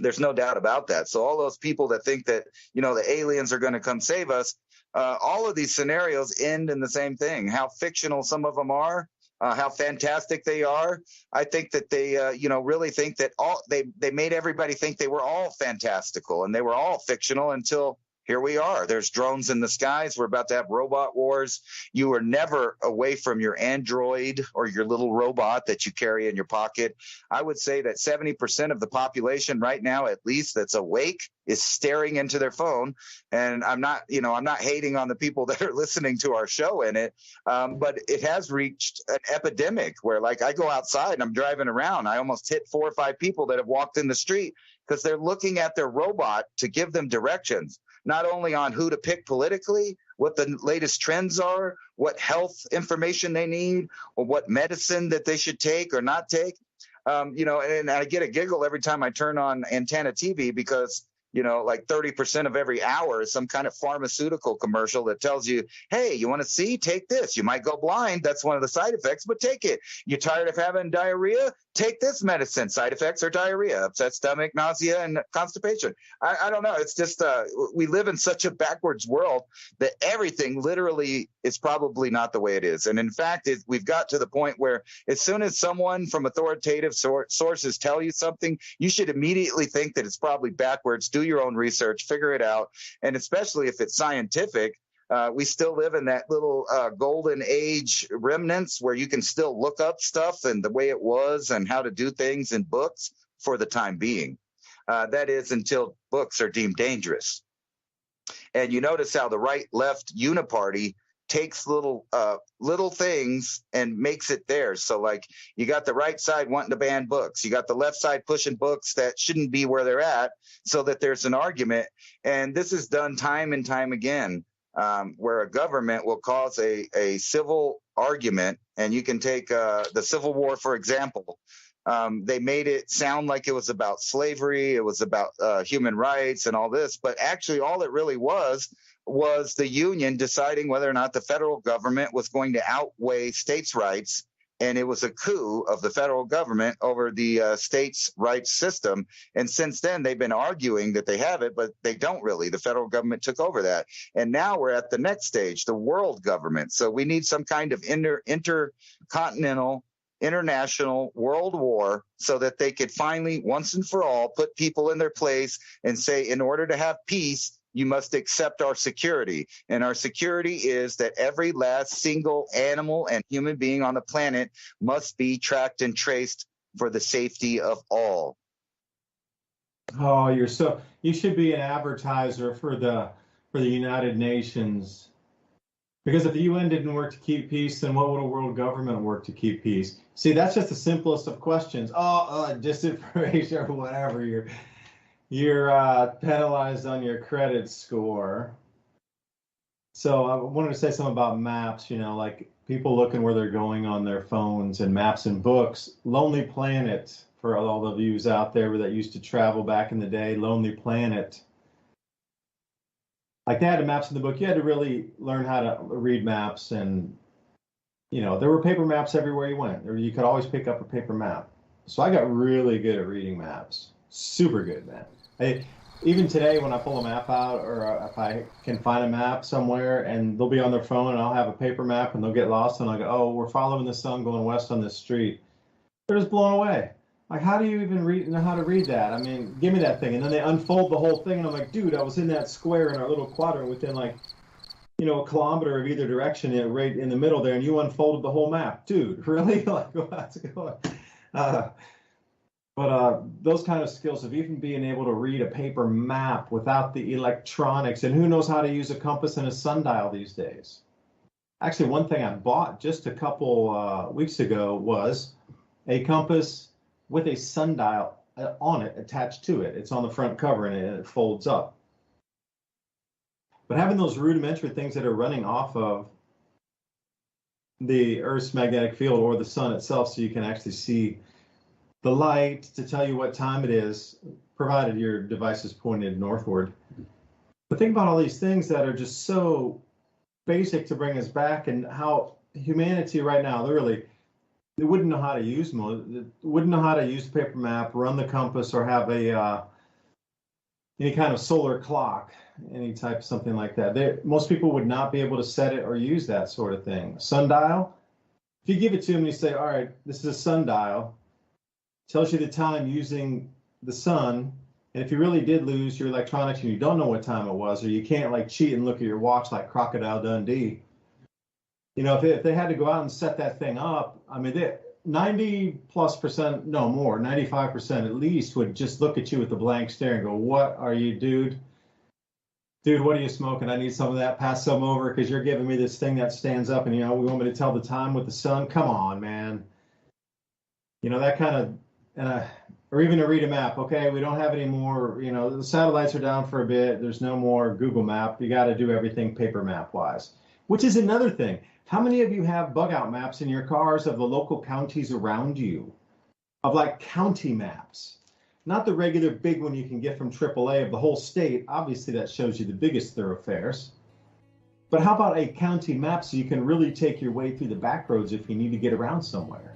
There's no doubt about that. So all those people that think that, the aliens are going to come save us, all of these scenarios end in the same thing. How fictional some of them are, how fantastic they are. I think that they, really think that they made everybody think they were all fantastical and they were all fictional until here we are. There's drones in the skies. We're about to have robot wars. You are never away from your Android or your little robot that you carry in your pocket. I would say that 70% of the population right now, at least that's awake, is staring into their phone. And I'm not hating on the people that are listening to our show in it. But it has reached an epidemic where, like, I go outside and I'm driving around. I almost hit 4 or 5 people that have walked in the street because they're looking at their robot to give them directions, not only on who to pick politically, what the latest trends are, what health information they need, or what medicine that they should take or not take. And I get a giggle every time I turn on antenna TV because, like 30% of every hour is some kind of pharmaceutical commercial that tells you, hey, you want to see? Take this. You might go blind. That's one of the side effects, but take it. You're tired of having diarrhea? Take this medicine. Side effects are diarrhea, upset stomach, nausea, and constipation. I don't know. It's just we live in such a backwards world that everything literally is probably not the way it is. And in fact, we've got to the point where as soon as someone from authoritative sources tell you something, you should immediately think that it's probably backwards. Do your own research, figure it out. And especially if it's scientific, we still live in that little golden age remnants where you can still look up stuff and the way it was and how to do things in books for the time being. That is until books are deemed dangerous. And you notice how the right-left uniparty takes little things and makes it theirs. So like you got the right side wanting to ban books. You got the left side pushing books that shouldn't be where they're at so that there's an argument. And this is done time and time again, where a government will cause a civil argument. And you can take the Civil War, for example. They made it sound like it was about slavery. It was about human rights and all this. But actually all it really was the Union deciding whether or not the federal government was going to outweigh states' rights. And it was a coup of the federal government over the states' rights system. And since then, they've been arguing that they have it, but they don't really. The federal government took over that. And now we're at the next stage, the world government. So we need some kind of intercontinental, international world war so that they could finally, once and for all, put people in their place and say, in order to have peace, you must accept our security. And our security is that every last single animal and human being on the planet must be tracked and traced for the safety of all. Oh, you should be an advertiser for the United Nations. Because if the UN didn't work to keep peace, then what would a world government work to keep peace? See, that's just the simplest of questions. Disinformation or whatever. You're penalized on your credit score. So I wanted to say something about maps, like people looking where they're going on their phones and maps and books. Lonely Planet, for all the views out there that used to travel back in the day, Lonely Planet. Like they had the maps in the book. You had to really learn how to read maps. And, there were paper maps everywhere you went. Or you could always pick up a paper map. So I got really good at reading maps. Super good, man. Even today, when I pull a map out, or if I can find a map somewhere and they'll be on their phone and I'll have a paper map and they'll get lost and I'll go, oh, we're following the sun going west on this street. They're just blown away. Like, how do you even know how to read that? I mean, give me that thing. And then they unfold the whole thing and I'm like, dude, I was in that square in our little quadrant within a kilometer of either direction, right in the middle there, and you unfolded the whole map. Dude, really? Like, what's going on? But those kind of skills of even being able to read a paper map without the electronics, and who knows how to use a compass and a sundial these days. Actually, one thing I bought just a couple weeks ago was a compass with a sundial on it, attached to it. It's on the front cover and it folds up. But having those rudimentary things that are running off of the Earth's magnetic field or the sun itself, so you can actually see the light to tell you what time it is, provided your device is pointed northward. But think about all these things that are just so basic to bring us back, and how humanity right now, literally, they wouldn't know how to use the paper map, run the compass, or have any kind of solar clock, any type of something like that. Most people would not be able to set it or use that sort of thing. Sundial, if you give it to them and you say, all right, this is a sundial, tells you the time using the sun, and if you really did lose your electronics and you don't know what time it was, or you can't cheat and look at your watch like Crocodile Dundee, if they had to go out and set that thing up, I mean, 90+%, no more, 95% at least would just look at you with a blank stare and go, what are you, dude? Dude, what are you smoking? I need some of that. Pass some over, because you're giving me this thing that stands up and, we want me to tell the time with the sun. Come on, man. That kind of, or even to read a map. Okay, we don't have any more, the satellites are down for a bit. There's no more Google Map. You got to do everything paper map wise, which is another thing. How many of you have bug out maps in your cars of the local counties around you, of county maps? not the regular big one you can get from AAA of the whole state. Obviously, that shows you the biggest thoroughfares. But how about a county map so you can really take your way through the back roads if you need to get around somewhere?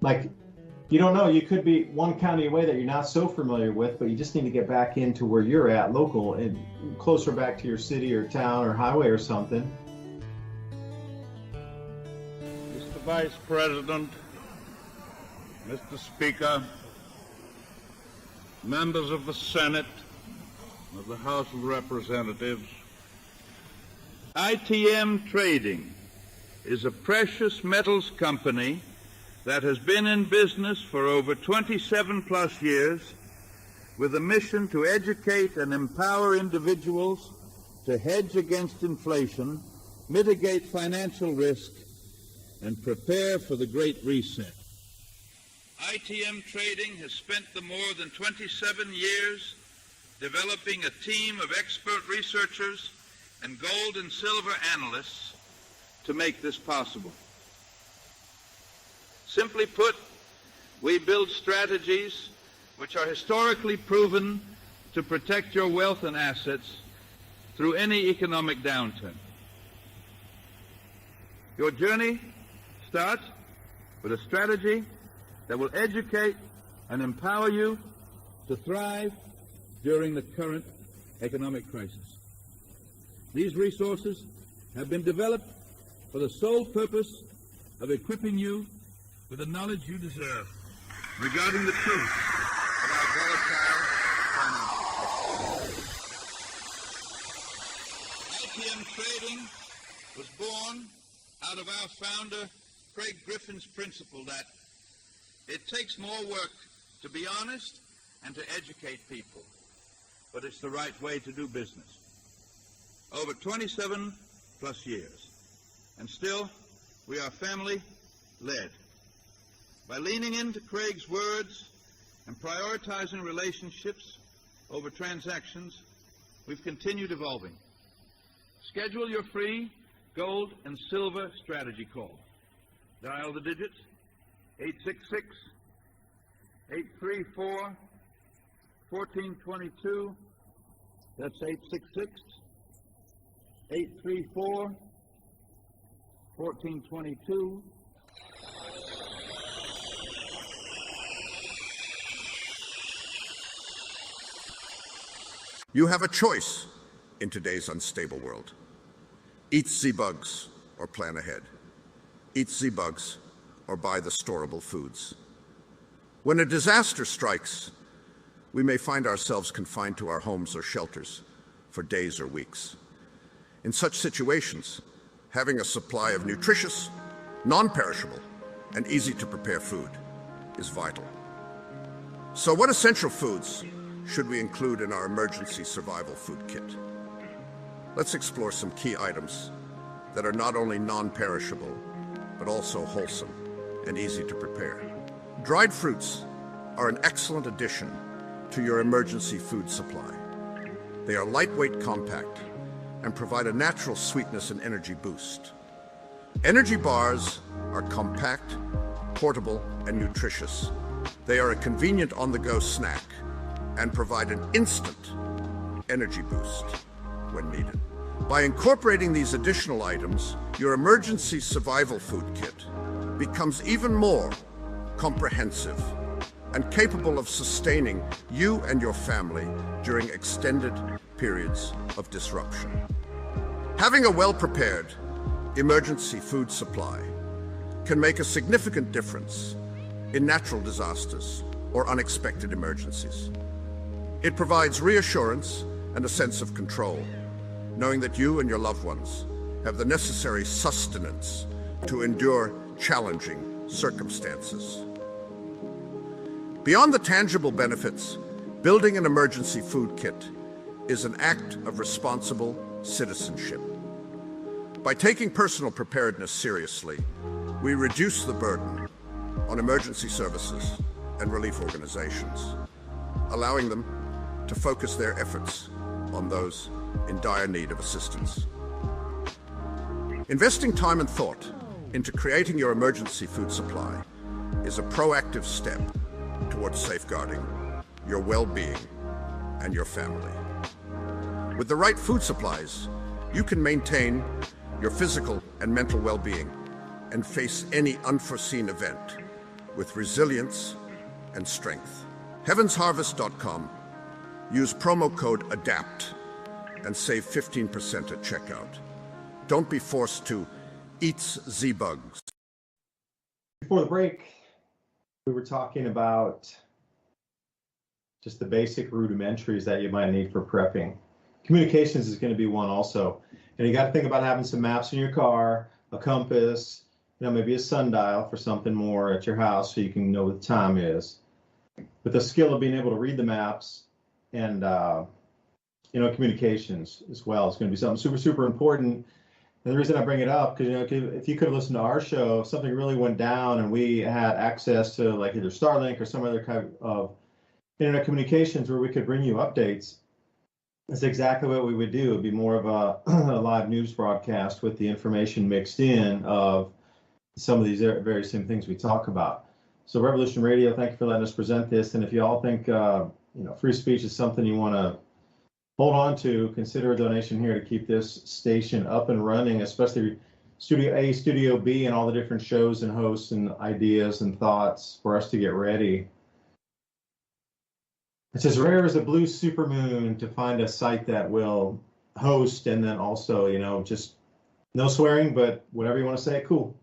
Like, you don't know, you could be one county away that you're not so familiar with, but you just need to get back into where you're at, local, and closer back to your city or town or highway or something. Mr. Vice President, Mr. Speaker, members of the Senate, of the House of Representatives, ITM Trading is a precious metals company that has been in business for over 27 plus years with a mission to educate and empower individuals to hedge against inflation, mitigate financial risk, and prepare for the Great Reset. ITM Trading has spent the more than 27 years developing a team of expert researchers and gold and silver analysts to make this possible. Simply put, we build strategies which are historically proven to protect your wealth and assets through any economic downturn. Your journey starts with a strategy that will educate and empower you to thrive during the current economic crisis. These resources have been developed for the sole purpose of equipping you with the knowledge you deserve regarding the truth of our volatile finances. ITM Trading was born out of our founder, Craig Griffin's principle that it takes more work to be honest and to educate people, but it's the right way to do business. Over 27 plus years, and still we are family-led. By leaning into Craig's words and prioritizing relationships over transactions, we've continued evolving. Schedule your free gold and silver strategy call. Dial the digits 866-834-1422. That's 866-834-1422. You have a choice in today's unstable world. Eat Z-Bugs or plan ahead. Eat Z-Bugs or buy the storable foods. When a disaster strikes, we may find ourselves confined to our homes or shelters for days or weeks. In such situations, having a supply of nutritious, non-perishable, and easy-to-prepare food is vital. So what essential foods should we include in our emergency survival food kit? Let's explore some key items that are not only non-perishable, but also wholesome and easy to prepare. Dried fruits are an excellent addition to your emergency food supply. They are lightweight, compact, and provide a natural sweetness and energy boost. Energy bars are compact, portable, and nutritious. They are a convenient on-the-go snack and provide an instant energy boost when needed. By incorporating these additional items, your emergency survival food kit becomes even more comprehensive and capable of sustaining you and your family during extended periods of disruption. Having a well-prepared emergency food supply can make a significant difference in natural disasters or unexpected emergencies. It provides reassurance and a sense of control, knowing that you and your loved ones have the necessary sustenance to endure challenging circumstances. Beyond the tangible benefits, building an emergency food kit is an act of responsible citizenship. By taking personal preparedness seriously, we reduce the burden on emergency services and relief organizations, allowing them to focus their efforts on those in dire need of assistance. Investing time and thought into creating your emergency food supply is a proactive step towards safeguarding your well-being, and your family. With the right food supplies, you can maintain your physical and mental well-being and face any unforeseen event with resilience and strength. HeavensHarvest.com. Use promo code ADAPT and save 15% at checkout. Don't be forced to eat Z-bugs. Before the break, we were talking about just the basic rudimentaries that you might need for prepping. Communications is going to be one also. And you got to think about having some maps in your car, a compass, maybe a sundial for something more at your house so you can know what the time is. But the skill of being able to read the maps and, communications as well is going to be something super, super important. And the reason I bring it up, because if you could have listened to our show, if something really went down and we had access to like either Starlink or some other kind of internet communications where we could bring you updates, that's exactly what we would do. It'd be more of a live news broadcast with the information mixed in of some of these very same things we talk about. So Revolution Radio, thank you for letting us present this. And if you all think free speech is something you want to hold on to, consider a donation here to keep this station up and running, especially Studio A, Studio B, and all the different shows and hosts and ideas and thoughts for us to get ready. It's as rare as a blue supermoon to find a site that will host and then also, just no swearing, but whatever you want to say, cool.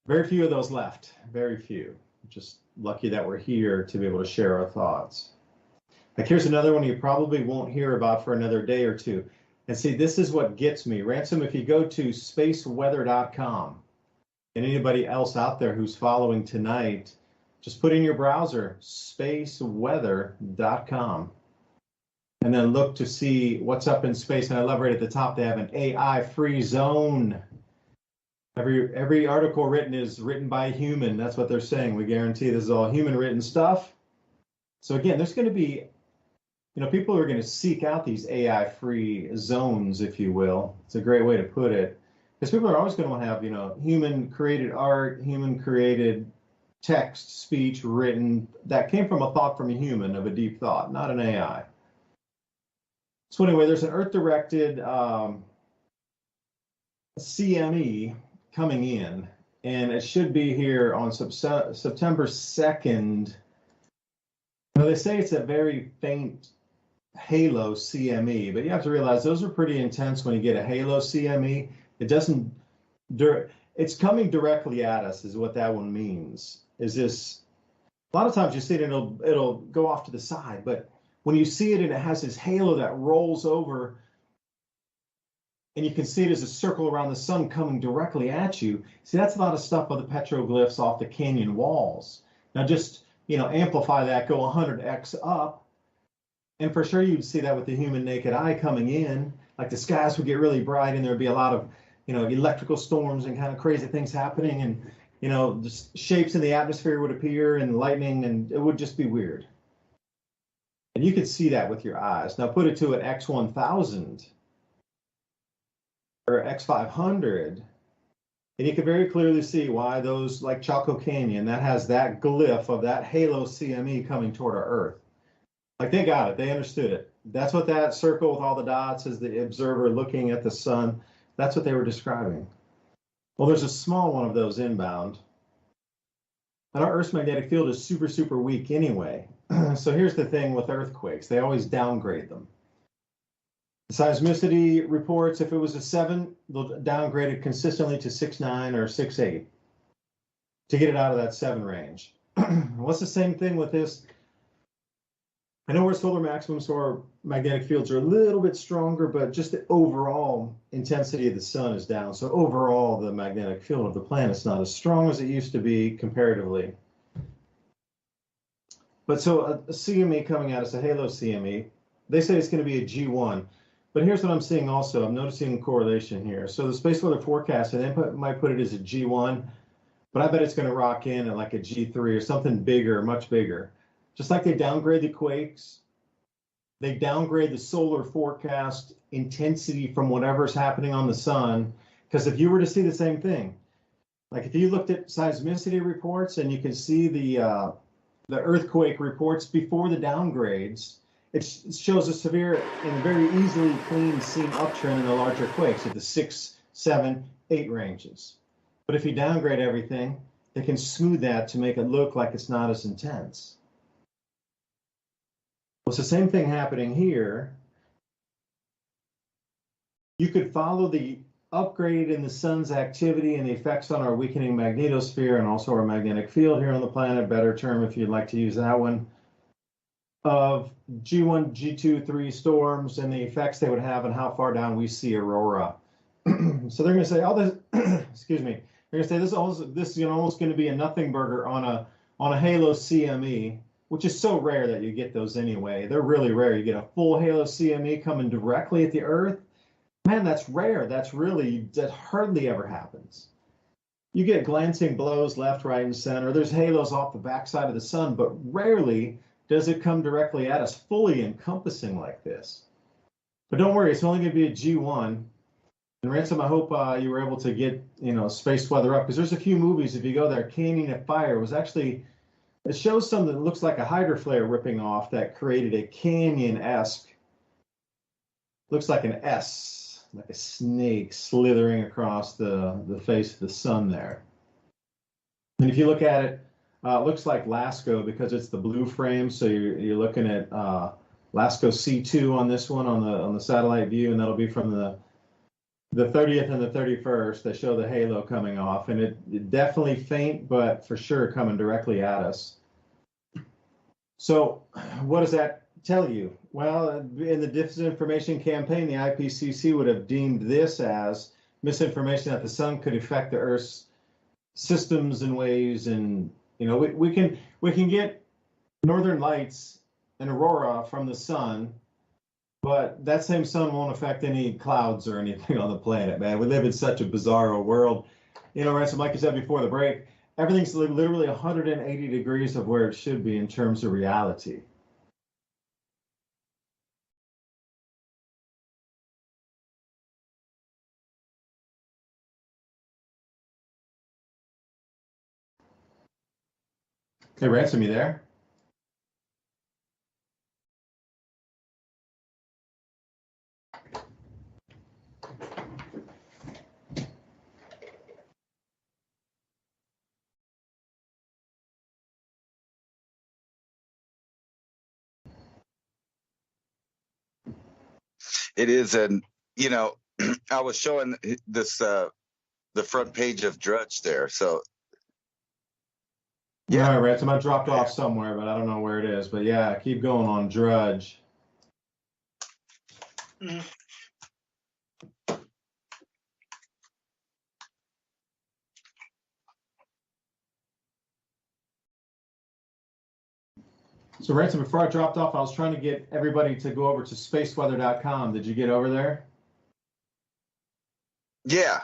Very few of those left, very few. Just lucky that we're here to be able to share our thoughts. Like here's another one you probably won't hear about for another day or two. And see, this is what gets me. Ransom, if you go to spaceweather.com, and anybody else out there who's following tonight, just put in your browser, spaceweather.com, and then look to see what's up in space. And I love right at the top, they have an AI-free zone. Every article written is written by a human. That's what they're saying. We guarantee this is all human-written stuff. So again, there's going to be, people are going to seek out these AI-free zones, if you will. It's a great way to put it. Because people are always going to have, human-created art, human-created text, speech, written, that came from a thought from a human, of a deep thought, not an AI. So anyway, there's an Earth-directed CME coming in, and it should be here on September 2nd. They say it's a very faint halo CME, but you have to realize those are pretty intense when you get a halo CME. It doesn't, it's coming directly at us is what that one means. Is this, a lot of times you see it and it'll go off to the side, but when you see it and it has this halo that rolls over, and you can see it as a circle around the sun coming directly at you. See, that's a lot of stuff of the petroglyphs off the canyon walls. Now just, amplify that, go 100x up. And for sure you'd see that with the human naked eye coming in, like the skies would get really bright and there'd be a lot of, electrical storms and kind of crazy things happening. And, just shapes in the atmosphere would appear and lightning, and it would just be weird. And you could see that with your eyes. Now put it to an X1000. Or X500, and you can very clearly see why those, like Chaco Canyon, that has that glyph of that halo CME coming toward our Earth. Like they got it, they understood it. That's what that circle with all the dots is, the observer looking at the sun. That's what they were describing. Well, there's a small one of those inbound, and our Earth's magnetic field is super, super weak anyway. So here's the thing with earthquakes, they always downgrade them. The seismicity reports, if it was a 7, they'll downgrade it consistently to 6.9 or 6.8 to get it out of that 7 range. What's the same thing with this? I know where solar maximums or magnetic fields are a little bit stronger, but just the overall intensity of the sun is down. So overall, the magnetic field of the planet's not as strong as it used to be comparatively. But so a CME coming at us, a halo CME, they say it's going to be a G1. But here's what I'm seeing also. I'm noticing a correlation here. So the space weather forecast, they might put it as a G1, but I bet it's going to rock in at like a G3 or something bigger, much bigger. Just like they downgrade the quakes, they downgrade the solar forecast intensity from whatever's happening on the sun. Because if you were to see the same thing, like if you looked at seismicity reports and you can see the the earthquake reports before the downgrades, it shows a severe and very easily clean seen uptrend in the larger quakes at the 6, 7, 8 ranges. But if you downgrade everything, they can smooth that to make it look like it's not as intense. Well, it's the same thing happening here. You could follow the upgrade in the sun's activity and the effects on our weakening magnetosphere and also our magnetic field here on the planet, better term if you'd like to use that one, of G1, G2, 3 storms and the effects they would have and how far down we see aurora. So they're going to say, oh, this, excuse me, they're going to say this is almost going to be a nothing burger on a halo CME, which is so rare that you get those anyway. They're really rare. You get a full halo CME coming directly at the Earth. Man, that's rare. That hardly ever happens. You get glancing blows left, right, and center. There's halos off the backside of the sun, but rarely does it come directly at us, fully encompassing like this. But don't worry, it's only going to be a G1. And Ransom, I hope you were able to get space weather up, because there's a few movies. If you go there, Canyon of Fire was actually, it shows something that looks like a hydro flare ripping off that created a canyon-esque, looks like an S, like a snake slithering across the face of the sun there. And if you look at it, it looks like LASCO because it's the blue frame. So you're looking at LASCO C2 on this one on the satellite view, and that'll be from the 30th and the 31st. They show the halo coming off, and it definitely faint, but for sure coming directly at us. So what does that tell you? Well, in the disinformation campaign, the IPCC would have deemed this as misinformation that the sun could affect the Earth's systems and waves, and we can get northern lights and aurora from the sun, but that same sun won't affect any clouds or anything on the planet, man. We live in such a bizarro world. Ransom, like you said before the break, everything's literally 180 degrees of where it should be in terms of reality. Hey, Ransom, you there? It is, and I was showing this the front page of Drudge there. So yeah, all right, Ransom, I dropped off somewhere, but I don't know where it is. But yeah, keep going on Drudge. So Ransom, before I dropped off, I was trying to get everybody to go over to spaceweather.com. Did you get over there? Yeah,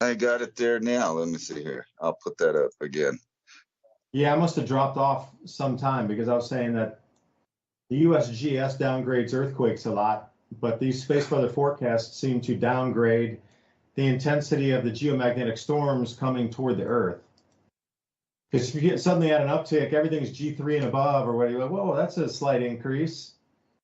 I got it there now. Let me see here. I'll put that up again. Yeah, I must have dropped off sometime because I was saying that the USGS downgrades earthquakes a lot, but these space weather forecasts seem to downgrade the intensity of the geomagnetic storms coming toward the Earth. Because if you get suddenly at an uptick, everything's G3 and above, or whatever, you're like, whoa, that's a slight increase.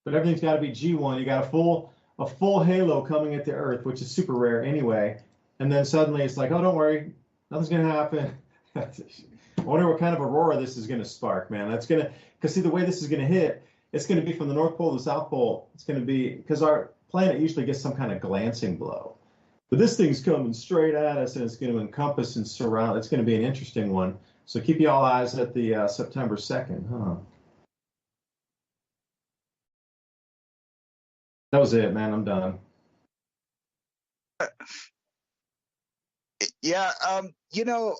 But everything's got to be G1. You got a full halo coming at the Earth, which is super rare anyway. And then suddenly it's like, oh, don't worry, nothing's going to happen. I wonder what kind of aurora this is going to spark, man. That's going to, because see, the way this is going to hit, it's going to be from the North Pole to the South Pole. It's going to be, because our planet usually gets some kind of glancing blow. But this thing's coming straight at us, and it's going to encompass and surround. It's going to be an interesting one. So keep you all eyes at the September 2nd, huh? That was it, man. I'm done. Yeah, you know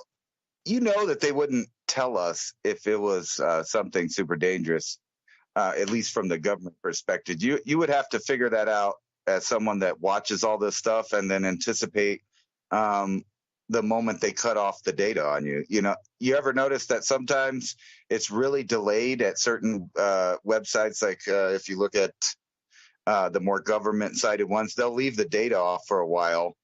that they wouldn't tell us if it was something super dangerous, at least from the government perspective. You would have to figure that out as someone that watches all this stuff and then anticipate the moment they cut off the data on you. You ever notice that sometimes it's really delayed at certain websites? Like if you look at the more government-sided ones, they'll leave the data off for a while.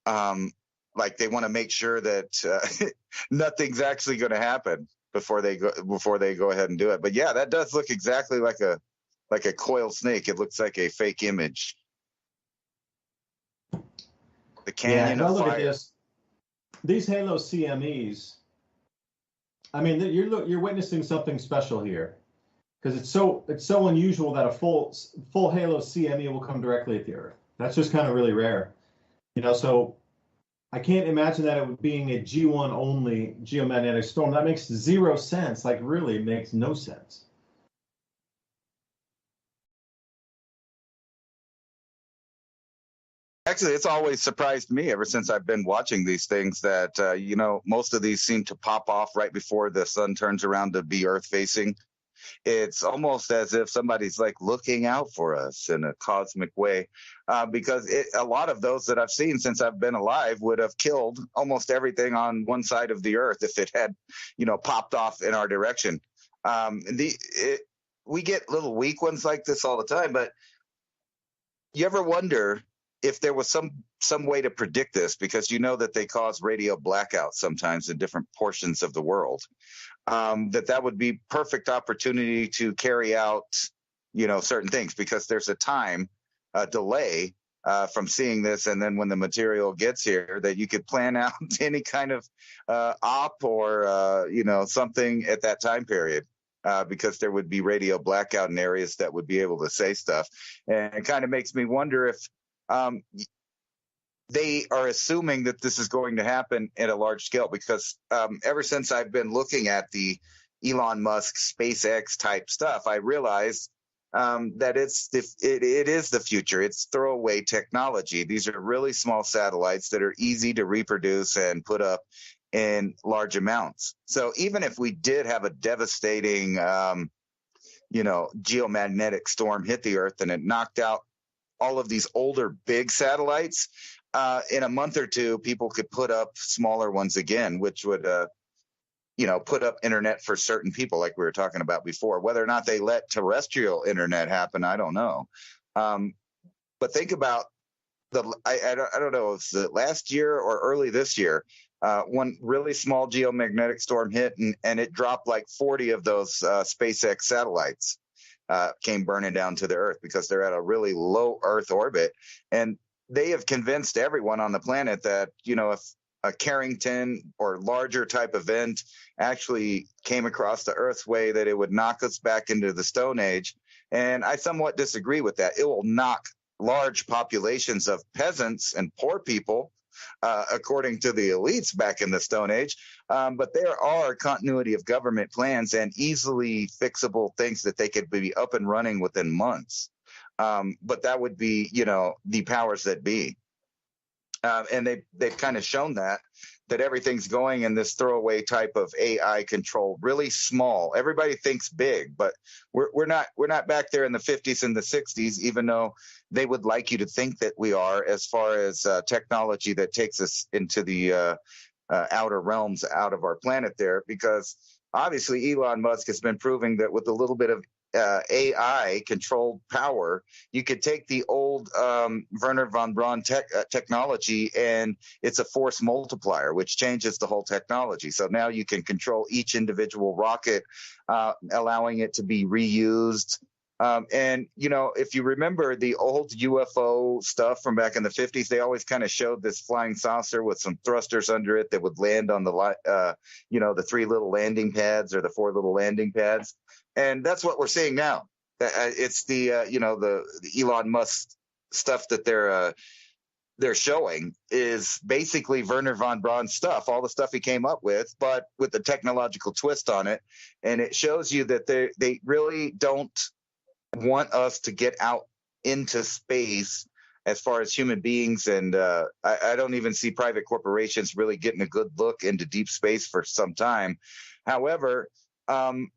Like they want to make sure that nothing's actually going to happen. before they go ahead and do it. But yeah, that does look exactly like a coiled snake. It looks like a fake image. The canyon of look fire. At this. These Halo CMEs. I mean, you're witnessing something special here, because it's so unusual that a full Halo CME will come directly at the Earth. That's just kind of really rare, So I can't imagine that it being a G1 only geomagnetic storm. That makes zero sense. Like, really makes no sense. Actually, it's always surprised me ever since I've been watching these things that, most of these seem to pop off right before the sun turns around to be Earth facing. It's almost as if somebody's like looking out for us in a cosmic way, because a lot of those that I've seen since I've been alive would have killed almost everything on one side of the Earth if it had, popped off in our direction. We get little weak ones like this all the time, but you ever wonder if there was some way to predict this, because that they cause radio blackouts sometimes in different portions of the world, that would be perfect opportunity to carry out, certain things, because there's a time delay from seeing this, and then when the material gets here, that you could plan out any kind of op or something at that time period. Because there would be radio blackout in areas that would be able to say stuff. And it kind of makes me wonder if they are assuming that this is going to happen at a large scale, because ever since I've been looking at the Elon Musk SpaceX type stuff, I realized that it is the future. It's throwaway technology. These are really small satellites that are easy to reproduce and put up in large amounts. So even if we did have a devastating, geomagnetic storm hit the Earth and it knocked out all of these older big satellites, in a month or two, people could put up smaller ones again, which would, put up internet for certain people, like we were talking about before. Whether or not they let terrestrial internet happen, I don't know. But think about I don't know if it's last year or early this year, one really small geomagnetic storm hit, and it dropped like 40 of those SpaceX satellites. Came burning down to the Earth because they're at a really low Earth orbit. And they have convinced everyone on the planet that, if a Carrington or larger type event actually came across the Earth's way, that it would knock us back into the Stone Age. And I somewhat disagree with that. It will knock large populations of peasants and poor people, according to the elites back in the Stone Age. But there are continuity of government plans and easily fixable things that they could be up and running within months. But that would be, the powers that be. And they've kind of shown that everything's going in this throwaway type of AI control, really small. Everybody thinks big, but we're not back there in the 50s and the 60s, even though they would like you to think that we are, as far as technology that takes us into the outer realms out of our planet there. Because obviously Elon Musk has been proving that with a little bit of AI controlled power, you could take the old Wernher von Braun technology, and it's a force multiplier, which changes the whole technology. So now you can control each individual rocket, allowing it to be reused. And, if you remember the old UFO stuff from back in the 50s, they always kind of showed this flying saucer with some thrusters under it that would land on the 3 little landing pads or the 4 little landing pads. And that's what we're seeing now. It's the Elon Musk stuff that they're showing is basically Wernher von Braun stuff, all the stuff he came up with, but with the technological twist on it. And it shows you that they really don't want us to get out into space as far as human beings. And I don't even see private corporations really getting a good look into deep space for some time. However,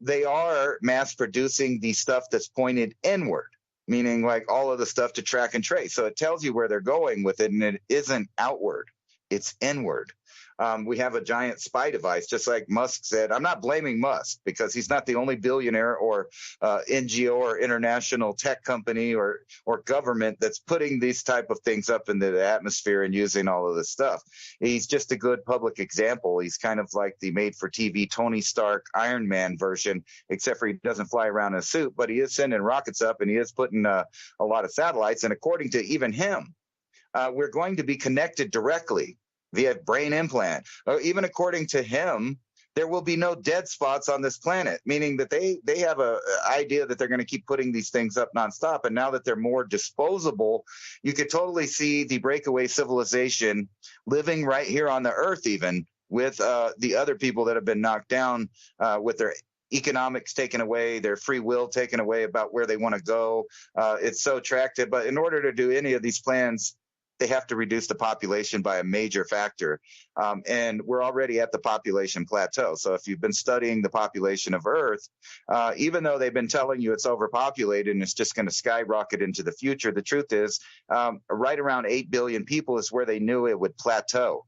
they are mass producing the stuff that's pointed inward, meaning like all of the stuff to track and trace. So it tells you where they're going with it, and it isn't outward, it's inward. We have a giant spy device, just like Musk said. I'm not blaming Musk because he's not the only billionaire or NGO or international tech company or government that's putting these type of things up into the atmosphere and using all of this stuff. He's just a good public example. He's kind of like the made-for-TV Tony Stark Iron Man version, except for he doesn't fly around in a suit, but he is sending rockets up and he is putting a lot of satellites. And according to even him, we're going to be connected directly via brain implant. Even according to him, there will be no dead spots on this planet, meaning that they have a idea that they're going to keep putting these things up nonstop. And now that they're more disposable, you could totally see the breakaway civilization living right here on the Earth, even with the other people that have been knocked down with their economics taken away, their free will taken away about where they want to go. It's so attractive. But in order to do any of these plans, they have to reduce the population by a major factor. And we're already at the population plateau. So if you've been studying the population of Earth, even though they've been telling you it's overpopulated and it's just going to skyrocket into the future, the truth is right around 8 billion people is where they knew it would plateau.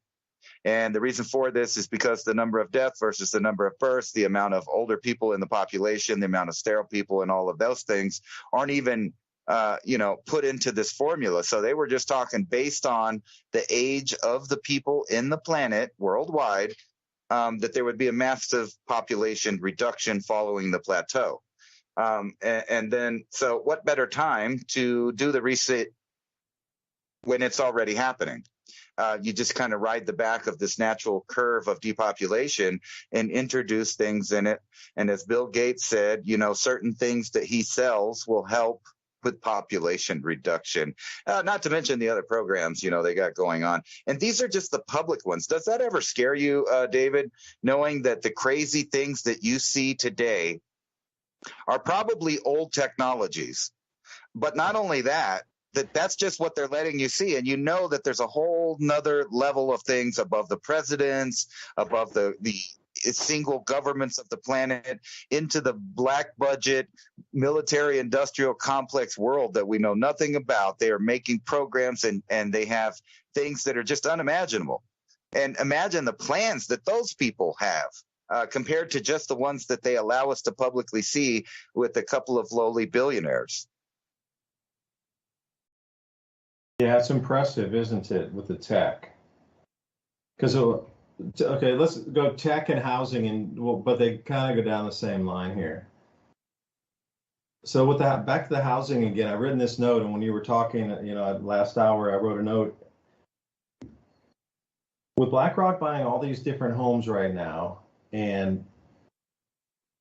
And the reason for this is because the number of deaths versus the number of births, the amount of older people in the population, the amount of sterile people, and all of those things aren't even put into this formula. So they were just talking based on the age of the people in the planet worldwide, that there would be a massive population reduction following the plateau. And then, so what better time to do the reset when it's already happening? You just kind of ride the back of this natural curve of depopulation and introduce things in it. And as Bill Gates said, certain things that he sells will help with population reduction, not to mention the other programs, they got going on. And these are just the public ones. Does that ever scare you, David, knowing that the crazy things that you see today are probably old technologies? But not only that, that's just what they're letting you see. And that there's a whole nother level of things above the presidents, above the single governments of the planet, into the black budget military industrial complex world that we know nothing about. They are making programs and they have things that are just unimaginable. And imagine the plans that those people have compared to just the ones that they allow us to publicly see with a couple of lowly billionaires. Yeah, it's impressive, isn't it, with the tech? Because okay, let's go tech and housing, but they kind of go down the same line here. So with that, back to the housing again, I've written this note, and when you were talking, last hour, I wrote a note. With BlackRock buying all these different homes right now, and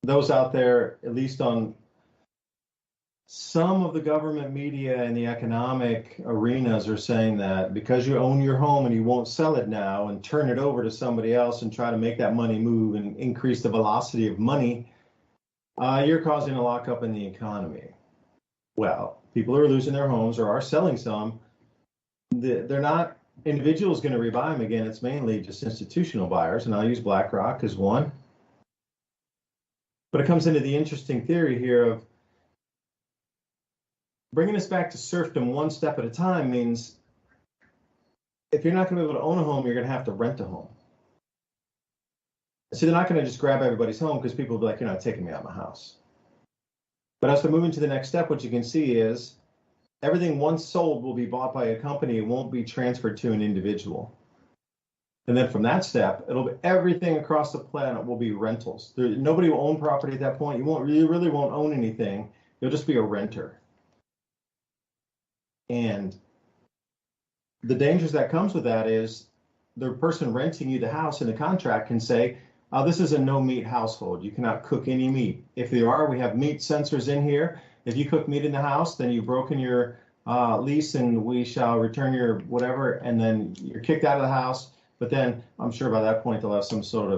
those out there, at least on some of the government media and the economic arenas, are saying that because you own your home and you won't sell it now and turn it over to somebody else and try to make that money move and increase the velocity of money, you're causing a lockup in the economy. Well, people who are losing their homes or are selling some, they're not individuals going to rebuy them again. It's mainly just institutional buyers, and I'll use BlackRock as one. But it comes into the interesting theory here of bringing us back to serfdom one step at a time means if you're not going to be able to own a home, you're going to have to rent a home. So they're not going to just grab everybody's home because people will be like, you're not taking me out of my house. But as we're moving to the next step, what you can see is everything once sold will be bought by a company. It won't be transferred to an individual. And then from that step, it'll be everything across the planet will be rentals. Nobody will own property at that point. You really won't own anything. You'll just be a renter. And the dangers that comes with that is the person renting you the house in the contract can say, this is a no meat household. You cannot cook any meat. If there are, we have meat sensors in here. If you cook meat in the house, then you've broken your lease and we shall return your whatever, and then you're kicked out of the house. But then I'm sure by that point they'll have some sort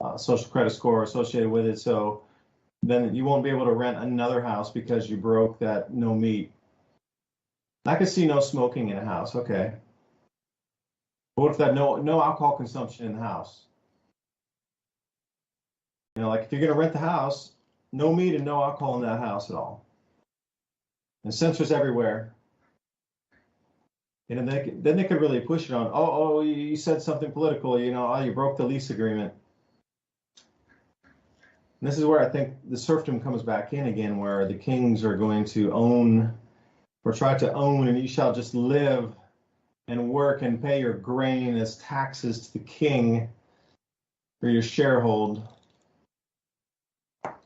of social credit score associated with it. So then you won't be able to rent another house because you broke that no meat. I could see no smoking in a house. Okay. But what if that no alcohol consumption in the house? Like if you're going to rent the house, no meat and no alcohol in that house at all. And sensors everywhere. And then they could really push it on. Oh, you said something political. Oh, you broke the lease agreement. And this is where I think the serfdom comes back in again, where the kings are going to own or try to own, and you shall just live and work and pay your grain as taxes to the king for your sharehold.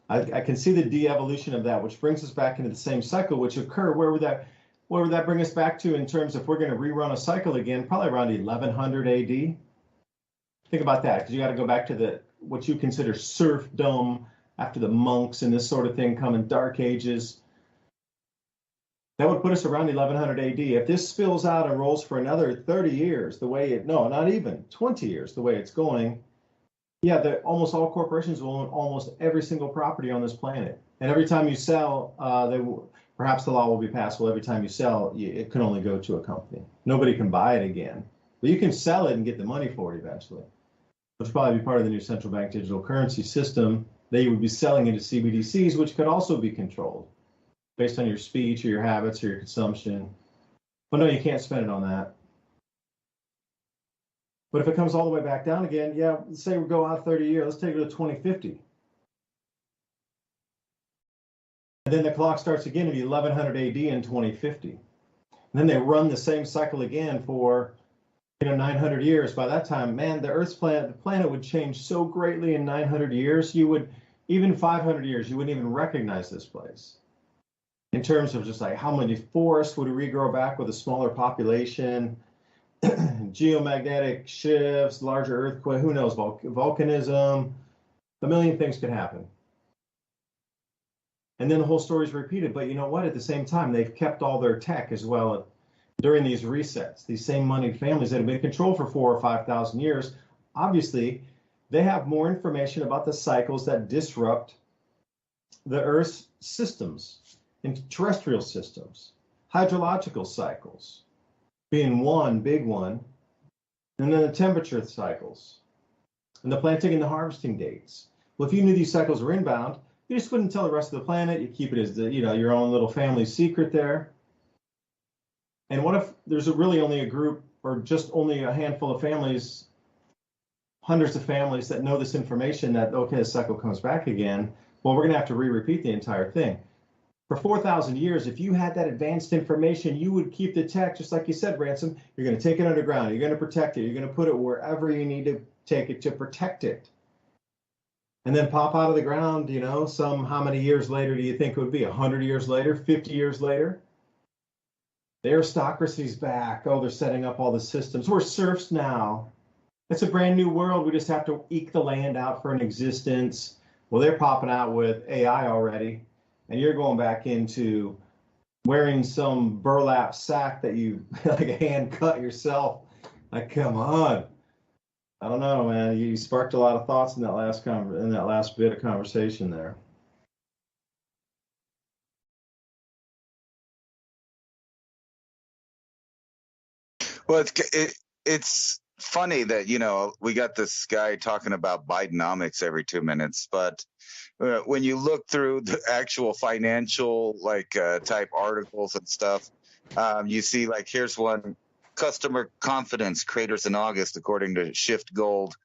I can see the de-evolution of that, which brings us back into the same cycle, which occurred. Where would that bring us back to in terms of if we're going to rerun a cycle again, probably around 1100 AD? Think about that, because you got to go back to what you consider serfdom after the monks and this sort of thing come in Dark Ages. That would put us around 1100 AD. If this spills out and rolls for another 30 years, not even 20 years, the way it's going, yeah, almost all corporations will own almost every single property on this planet. And every time you sell, perhaps the law will be passed. Well, every time you sell, it can only go to a company. Nobody can buy it again. But you can sell it and get the money for it eventually, which will probably be part of the new central bank digital currency system. They would be selling into CBDCs, which could also be controlled based on your speech or your habits or your consumption. But no, you can't spend it on that. But if it comes all the way back down again, yeah, let's say we go out 30 years, let's take it to 2050. And then the clock starts again to be 1100 AD in 2050. And then they run the same cycle again for 900 years. By that time, man, the planet would change so greatly in 900 years. Even 500 years, you wouldn't even recognize this place. In terms of just like how many forests would regrow back with a smaller population, geomagnetic shifts, larger earthquake, who knows, volcanism, a million things could happen. And then the whole story is repeated. But you know what? At the same time, they've kept all their tech as well during these resets. These same moneyed families that have been in control for 4,000 or 5,000 years, obviously, they have more information about the cycles that disrupt the Earth's systems and terrestrial systems, hydrological cycles being one big one, and then the temperature cycles, and the planting and the harvesting dates. Well, if you knew these cycles were inbound, you just wouldn't tell the rest of the planet. You keep it as your own little family secret there. And what if there's really only a group or just only a handful of families, hundreds of families that know this information that, okay, the cycle comes back again? Well, we're going to have to repeat the entire thing. For 4,000 years, if you had that advanced information, you would keep the tech, just like you said, Ransom. You're going to take it underground. You're going to protect it. You're going to put it wherever you need to take it to protect it. And then pop out of the ground, how many years later do you think it would be? 100 years later, 50 years later? The aristocracy's back. Oh, they're setting up all the systems. We're serfs now. It's a brand new world. We just have to eke the land out for an existence. Well, they're popping out with AI already. And you're going back into wearing some burlap sack that you like a hand cut yourself. Like, come on. I don't know, man. You sparked a lot of thoughts in that last bit of conversation there. Well, it's funny that, we got this guy talking about Bidenomics every 2 minutes, but when you look through the actual financial type articles and stuff, you see here's one: customer confidence craters in August, according to Shift Gold.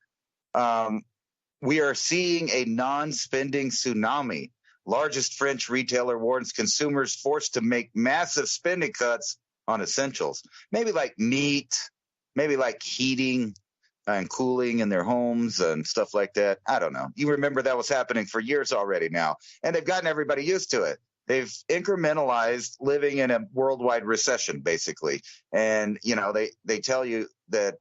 We are seeing a non-spending tsunami. Largest French retailer warns consumers forced to make massive spending cuts on essentials, maybe like meat, maybe like heating and cooling in their homes and stuff like that. I don't know. You remember that was happening for years already now, and they've gotten everybody used to it. They've incrementalized living in a worldwide recession, basically. And, they tell you that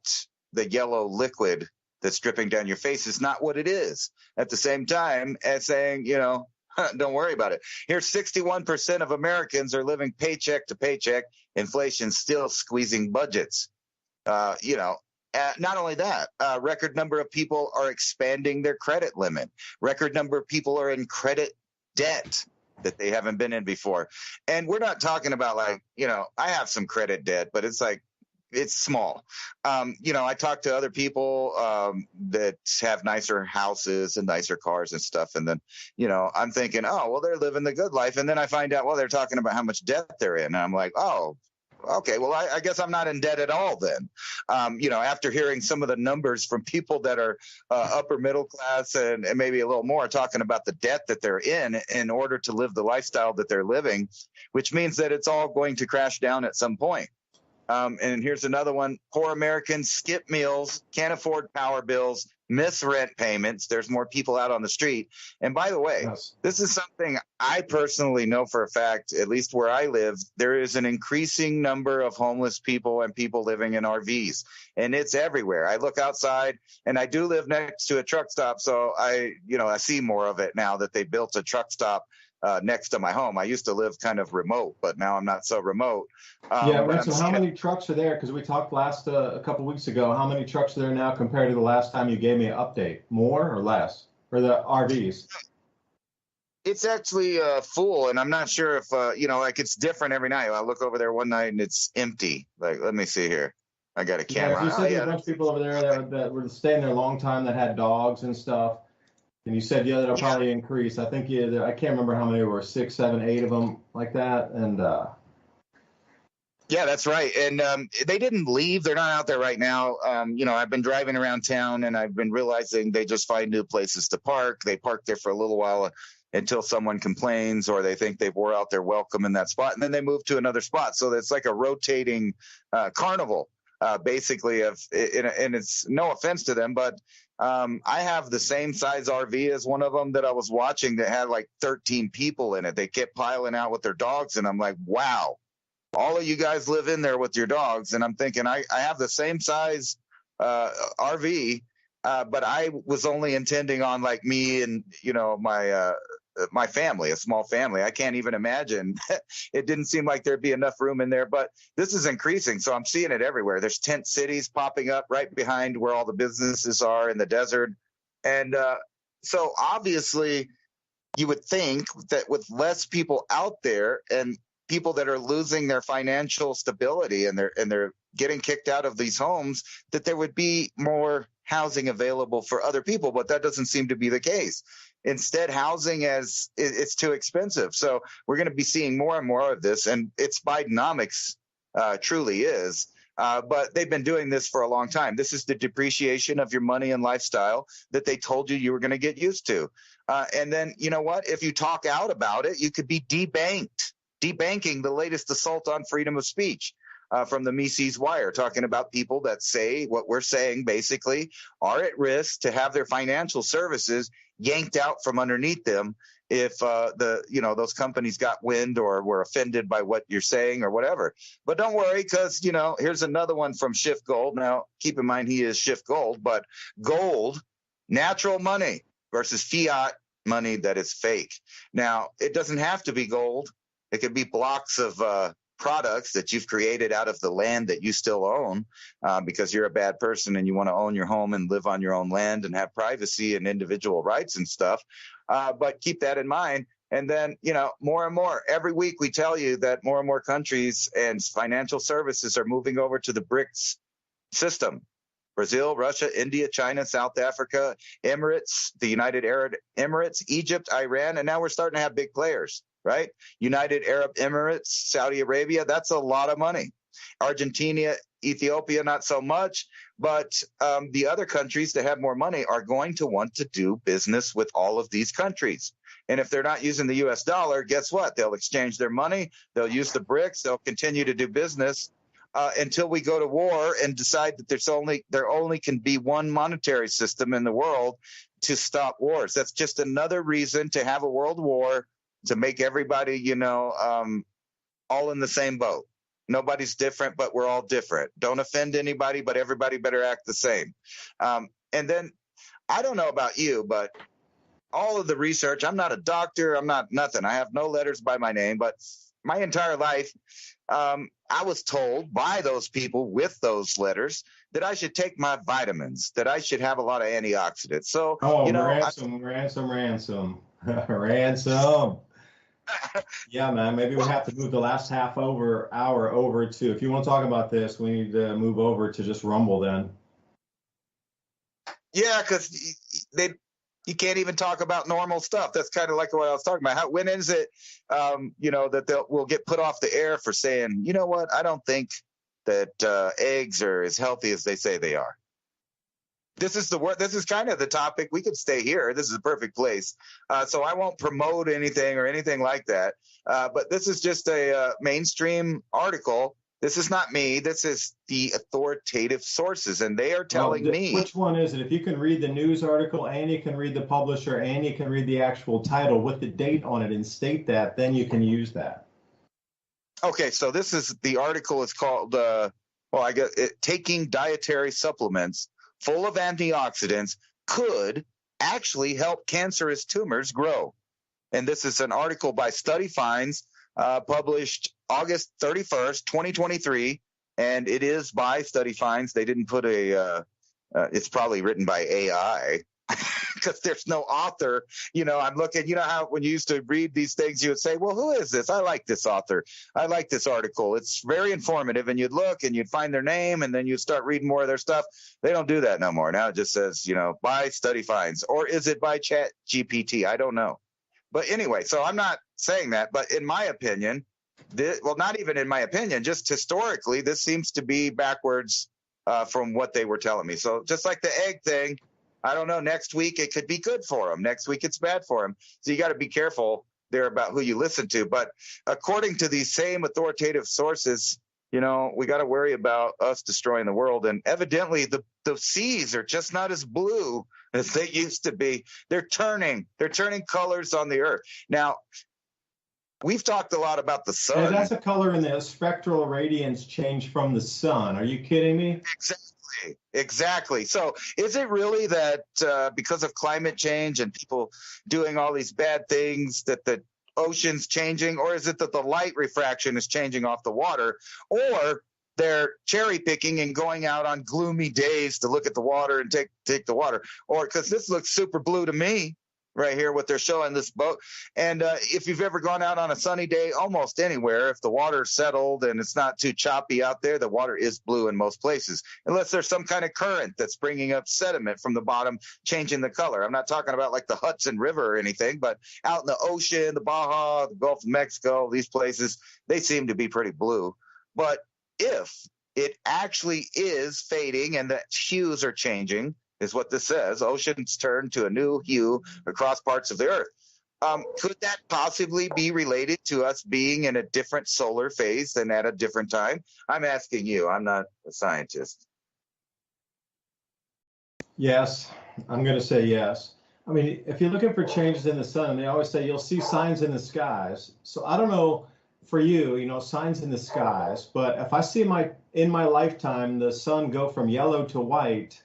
the yellow liquid that's dripping down your face is not what it is, at the same time as saying, don't worry about it. Here, 61% of Americans are living paycheck to paycheck. Inflation still squeezing budgets. Not only that, record number of people are expanding their credit limit. Record number of people are in credit debt that they haven't been in before. And we're not talking about I have some credit debt, but it's small. I talk to other people that have nicer houses and nicer cars and stuff. And then, I'm thinking, oh, well, they're living the good life. And then I find out, well, they're talking about how much debt they're in. And I'm like, oh, Okay, well, I guess I'm not in debt at all then. After hearing some of the numbers from people that are upper middle class and maybe a little more talking about the debt that they're in order to live the lifestyle that they're living, which means that it's all going to crash down at some point. And here's another one. Poor Americans skip meals, can't afford power bills, miss rent payments. There's more people out on the street. And by the way, Yes. this is something I personally know for a fact, at least where I live, there is an increasing number of homeless people and people living in RVs. And it's everywhere. I look outside, and I do live next to a truck stop. So I see more of it now that they built a truck stop next to my home. I used to live kind of remote, but now I'm not so remote. Yeah, But Ransom, how many trucks are there? Because we talked last a couple weeks ago. How many trucks are there now compared to the last time you gave me an update? More or less for the RVs? It's actually full, and I'm not sure if like it's different every night. I look over there one night and it's empty. Like, let me see here. I got a Yeah, camera. you said there's a bunch of people over there that were staying there a long time that had dogs and stuff. And you said, yeah, that'll probably increase. I think I can't remember how many there were, 6, 7, 8 of them like that. And Yeah, that's right. And they didn't leave. They're not out there right now. I've been driving around town, and I've been realizing they just find new places to park. They park there for a little while until someone complains or they think they've wore out their welcome in that spot, and then they move to another spot. So it's like a rotating carnival, basically. And it's no offense to them, but I have the same size RV as one of them that I was watching that had like 13 people in it. They kept piling out with their dogs, and I'm like, wow. All of you guys live in there with your dogs. And I'm thinking, I have the same size RV, but I was only intending on like me and, my family, a small family. I can't even imagine. It didn't seem like there'd be enough room in there, but this is increasing. So I'm seeing it everywhere. There's tent cities popping up right behind where all the businesses are in the desert. And so obviously you would think that with less people out there and people that are losing their financial stability and they're getting kicked out of these homes, that there would be more housing available for other people, but that doesn't seem to be the case. Instead, housing it's too expensive. So we're going to be seeing more and more of this, and it's Bidenomics, truly is. But they've been doing this for a long time. This is the depreciation of your money and lifestyle that they told you were going to get used to. And then, you know what? If you talk out about it, you could be debanked. Debanking the latest assault on freedom of speech from the Mises Wire, talking about people that say what we're saying basically are at risk to have their financial services yanked out from underneath them if those companies got wind or were offended by what you're saying or whatever. But don't worry, because here's another one from Shift Gold. Now keep in mind he is Shift Gold, but gold, natural money versus fiat money that is fake. Now it doesn't have to be gold. It could be blocks of products that you've created out of the land that you still own because you're a bad person and you want to own your home and live on your own land and have privacy and individual rights and stuff. But keep that in mind. And then, more and more every week we tell you that more and more countries and financial services are moving over to the BRICS system. Brazil, Russia, India, China, South Africa, Emirates, the United Arab Emirates, Egypt, Iran, and now we're starting to have big players. Right? United Arab Emirates, Saudi Arabia, that's a lot of money. Argentina, Ethiopia, not so much. But the other countries that have more money are going to want to do business with all of these countries. And if they're not using the US dollar, guess what? They'll exchange their money. They'll use the BRICS. They'll continue to do business until we go to war and decide that there only can be one monetary system in the world to stop wars. That's just another reason to have a world war, to make everybody, all in the same boat. Nobody's different, but we're all different. Don't offend anybody, but everybody better act the same. And then I don't know about you, but all of the research, I'm not a doctor, I'm not nothing. I have no letters by my name, but my entire life, I was told by those people with those letters that I should take my vitamins, that I should have a lot of antioxidants. So, ransom. Ransom. Yeah, man, maybe we have to move the last hour over to, if you want to talk about this, we need to move over to just Rumble then. Yeah, because You can't even talk about normal stuff. That's kind of like what I was talking about. When is it, that we'll get put off the air for saying, you know what, I don't think that eggs are as healthy as they say they are. This is kind of the topic. We could stay here. This is a perfect place. So I won't promote anything or anything like that. But this is just a mainstream article. This is not me. This is the authoritative sources, and they are telling me. Which one is it? If you can read the news article and you can read the publisher and you can read the actual title with the date on it and state that, then you can use that. Okay, so the article is called, Taking Dietary Supplements Full of Antioxidants Could Actually Help Cancerous Tumors Grow. And this is an article by Study Finds, published August 31st, 2023, and it is by Study Finds. They didn't put it's probably written by AI because there's no author. I'm looking, how when you used to read these things, you would say, well, who is this? I like this author. I like this article. It's very informative, and you'd look and you'd find their name, and then you'd start reading more of their stuff. They don't do that no more. Now it just says, by Study Finds, or is it by Chat GPT? I don't know. But anyway, so I'm not saying that, but in my opinion, not even in my opinion, just historically, this seems to be backwards from what they were telling me. So just like the egg thing, I don't know, next week it could be good for them. Next week it's bad for them. So you got to be careful there about who you listen to. But according to these same authoritative sources, we got to worry about us destroying the world. And evidently the seas are just not as blue as they used to be. They're turning colors on the earth. Now, we've talked a lot about the sun. And that's a color in the spectral radiance change from the sun. Are you kidding me? Exactly. So is it really that because of climate change and people doing all these bad things that the ocean's changing, or is it that the light refraction is changing off the water, or they're cherry picking and going out on gloomy days to look at the water and take the water? Or because this looks super blue to me right here, what they're showing this boat. And if you've ever gone out on a sunny day, almost anywhere, if the water's settled and it's not too choppy out there, the water is blue in most places, unless there's some kind of current that's bringing up sediment from the bottom, changing the color. I'm not talking about like the Hudson River or anything, but out in the ocean, the Baja, the Gulf of Mexico, these places, they seem to be pretty blue. But if it actually is fading and the hues are changing, is what this says, oceans turn to a new hue across parts of the earth. Could that possibly be related to us being in a different solar phase than at a different time? I'm asking you. I'm not a scientist. Yes, I'm going to say yes. I mean, if you're looking for changes in the sun, they always say you'll see signs in the skies. So I don't know for you, signs in the skies, but if I see in my lifetime the sun go from yellow to white,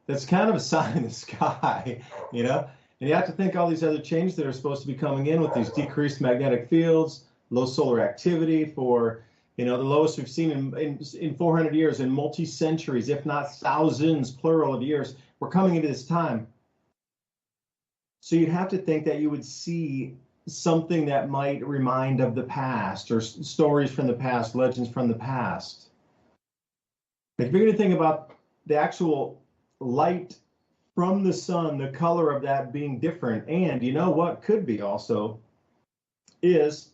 that's kind of a sign in the sky, And you have to think all these other changes that are supposed to be coming in with these decreased magnetic fields, low solar activity for, the lowest we've seen in 400 years, in multi-centuries, if not thousands, plural, of years. We're coming into this time. So you'd have to think that you would see something that might remind of the past, or stories from the past, legends from the past. If you're going to think about the actual light from the sun, the color of that being different, and what could be also is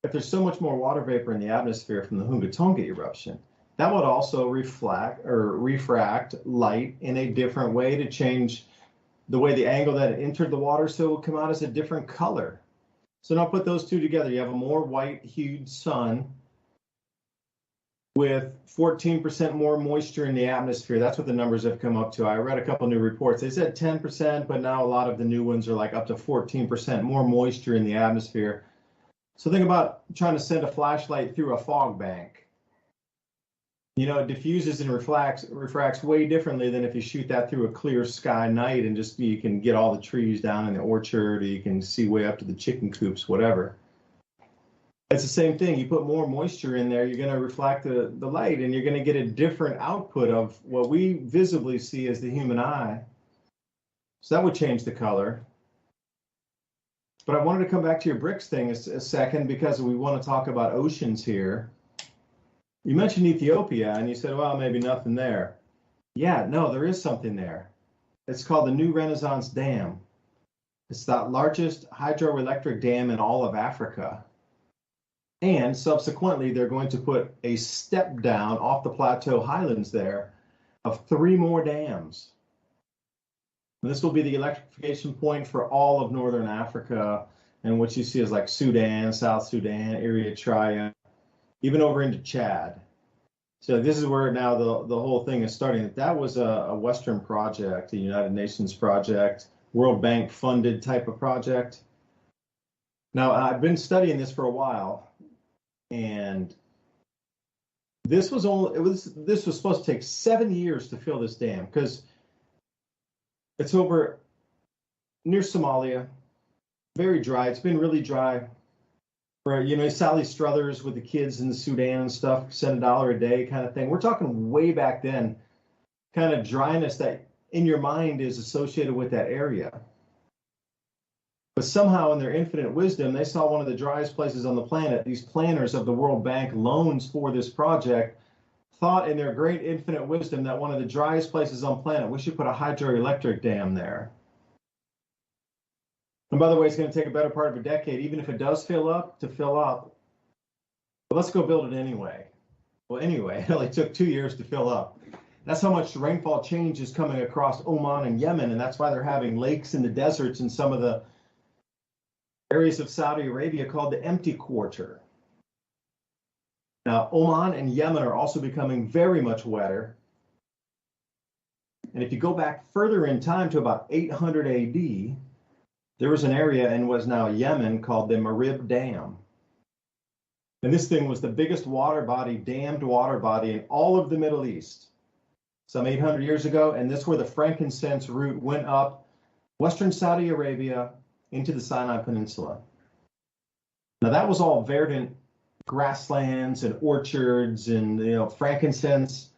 if there's so much more water vapor in the atmosphere from the Hunga Tonga eruption, that would also refract light in a different way to change the way the angle that it entered the water, so it will come out as a different color. So now put those two together. You have a more white-hued sun with 14% more moisture in the atmosphere. That's what the numbers have come up to. I read a couple new reports. They said 10%, but now a lot of the new ones are like up to 14% more moisture in the atmosphere. So think about trying to send a flashlight through a fog bank. It diffuses and refracts way differently than if you shoot that through a clear sky night and just you can get all the trees down in the orchard, or you can see way up to the chicken coops, whatever. It's the same thing. You put more moisture in there, you're going to reflect the light, and you're going to get a different output of what we visibly see as the human eye. So that would change the color. But I wanted to come back to your bricks thing a second, because we want to talk about oceans here. You mentioned Ethiopia, and you said, well, maybe nothing there. Yeah, no, there is something there. It's called the New Renaissance Dam. It's the largest hydroelectric dam in all of Africa. And subsequently, they're going to put a step down off the plateau highlands there of 3 more dams. And this will be the electrification point for all of Northern Africa, and what you see is like Sudan, South Sudan, Eritrea, even over into Chad. So this is where now the whole thing is starting. That was a Western project, a United Nations project, World Bank funded type of project. Now, I've been studying this for a while, and this was supposed to take 7 years to fill this dam, because it's over near Somalia, very dry. It's been really dry. Right, you know, Sally Struthers with the kids in the Sudan and stuff, send $1 a day kind of thing. We're talking way back then, kind of dryness that in your mind is associated with that area. But somehow in their infinite wisdom, they saw one of the driest places on the planet. These planners of the World Bank loans for this project thought in their great infinite wisdom that one of the driest places on the planet, we should put a hydroelectric dam there. And by the way, it's going to take a better part of a decade, even if it does fill up, to fill up. But let's go build it anyway. Well, anyway, it only took 2 years to fill up. That's how much rainfall change is coming across Oman and Yemen, and that's why they're having lakes in the deserts in some of the areas of Saudi Arabia called the empty quarter. Now, Oman and Yemen are also becoming very much wetter. And if you go back further in time to about 800 AD, there was an area in what's now Yemen called the Marib Dam. And this thing was the biggest water body, dammed water body in all of the Middle East, some 800 years ago. And this is where the frankincense route went up Western Saudi Arabia into the Sinai Peninsula. Now that was all verdant grasslands and orchards and, you know, frankincense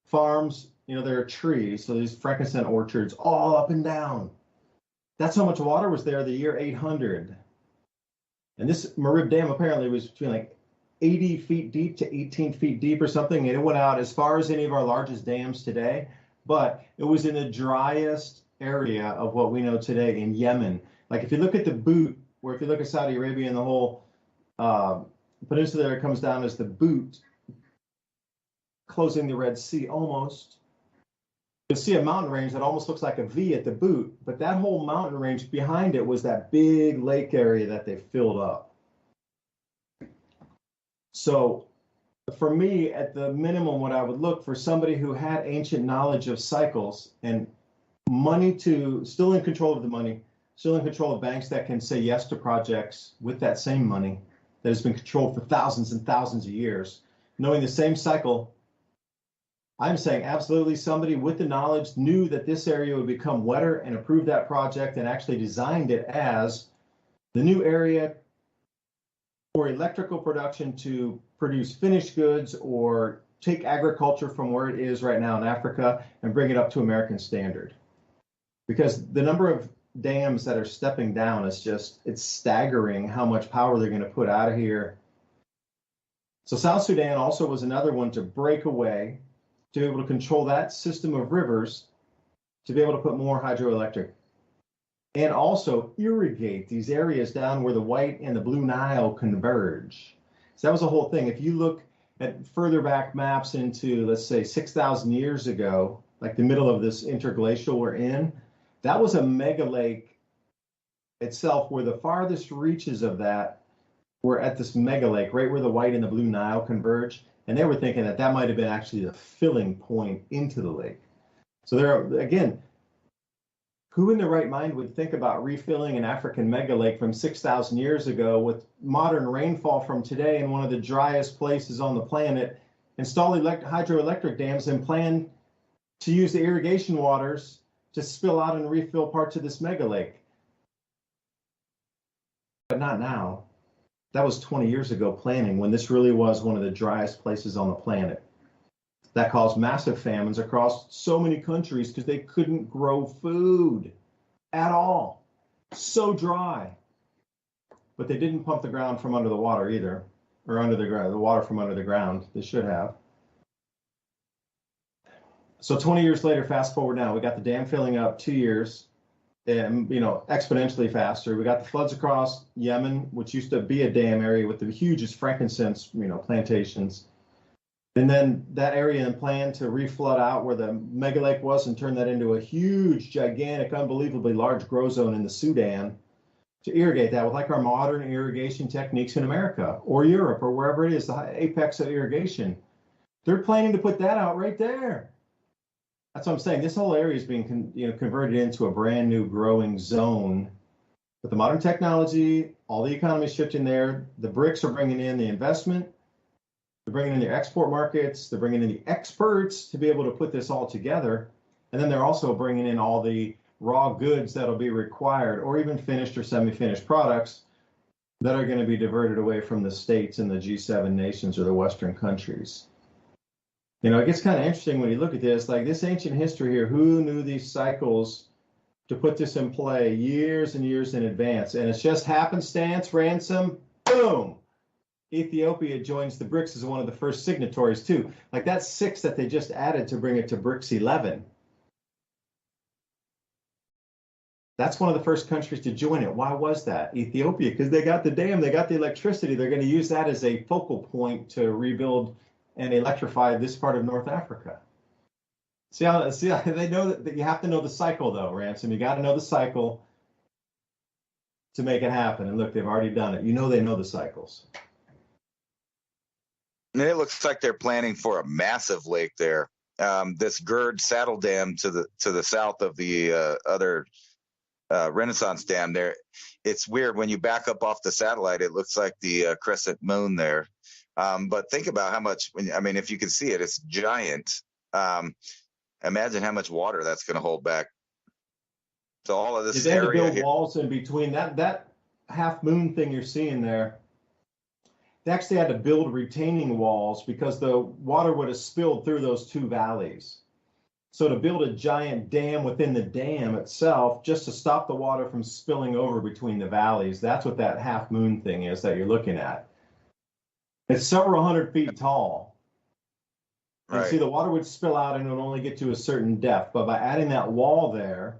farms. You know, there are trees, so these frankincense orchards all up and down. That's how much water was there the year 800. And this Marib Dam apparently was between like 80 feet deep to 18 feet deep or something. And it went out as far as any of our largest dams today, but it was in the driest area of what we know today in Yemen. Like if you look at the boot, or if you look at Saudi Arabia and the whole peninsula there, comes down as the boot, closing the Red Sea almost. You'll see a mountain range that almost looks like a V at the boot, but that whole mountain range behind it was that big lake area that they filled up. So for me, at the minimum, what I would look for somebody who had ancient knowledge of cycles and money to, still in control of the money, still in control of banks that can say yes to projects with that same money that has been controlled for thousands and thousands of years, knowing the same cycle. I'm saying absolutely somebody with the knowledge knew that this area would become wetter and approved that project and actually designed it as the new area for electrical production to produce finished goods or take agriculture from where it is right now in Africa and bring it up to American standard. Because the number of dams that are stepping down is just, it's staggering how much power they're going to put out of here. So South Sudan also was another one to break away, to be able to control that system of rivers, to be able to put more hydroelectric and also irrigate these areas down where the White and the Blue Nile converge. So that was the whole thing. If you look at further back maps into, let's say, 6,000 years ago, like the middle of this interglacial we're in, that was a mega lake itself, where the farthest reaches of that were at this mega lake, right where the White and the Blue Nile converge. And they were thinking that that might have been actually the filling point into the lake. So there are, again, who in their right mind would think about refilling an African mega lake from 6,000 years ago with modern rainfall from today in one of the driest places on the planet, install hydroelectric dams and plan to use the irrigation waters to spill out and refill parts of this mega lake? But not now. That was 20 years ago planning, when this really was one of the driest places on the planet. That caused massive famines across so many countries because they couldn't grow food at all. So dry. But they didn't pump the ground from under the water either, or under the ground, the water from under the ground. They should have. So 20 years later, fast forward now, we got the dam filling up 2 years. and exponentially faster. We got the floods across Yemen, which used to be a dam area with the hugest frankincense plantations. And then that area and plan to reflood out where the mega lake was and turn that into a huge, gigantic, unbelievably large grow zone in the Sudan to irrigate that with like our modern irrigation techniques in America or Europe or wherever it is, the apex of irrigation. They're planning to put that out right there. That's what I'm saying. This whole area is being converted into a brand new growing zone with the modern technology, all the economy shifting there. The BRICS are bringing in the investment. They're bringing in the export markets. They're bringing in the experts to be able to put this all together. And then they're also bringing in all the raw goods that'll be required, or even finished or semi-finished products that are going to be diverted away from the states and the G7 nations or the Western countries. It gets kind of interesting when you look at this, like this ancient history here, who knew these cycles to put this in play years and years in advance? And it's just happenstance, Ransom, boom. Ethiopia joins the BRICS as one of the first signatories too. Like that's 6 that they just added to bring it to BRICS 11. That's one of the first countries to join it. Why was that? Ethiopia, because they got the dam, they got the electricity. They're going to use that as a focal point to rebuild and electrify this part of North Africa. See how they know that you have to know the cycle though, Ransom. You got to know the cycle to make it happen. And look, they've already done it. They know the cycles. And it looks like they're planning for a massive lake there. This GERD saddle dam to the south of the other Renaissance dam there. It's weird when you back up off the satellite. It looks like the crescent moon there. But think about how much, if you can see it, it's giant. Imagine how much water that's going to hold back. So all of this area. They had to build walls in between that half moon thing you're seeing there. They actually had to build retaining walls because the water would have spilled through those 2 valleys. So to build a giant dam within the dam itself, just to stop the water from spilling over between the valleys, that's what that half moon thing is that you're looking at. It's several hundred feet tall. And Right. see, the water would spill out and it would only get to a certain depth. But by adding that wall there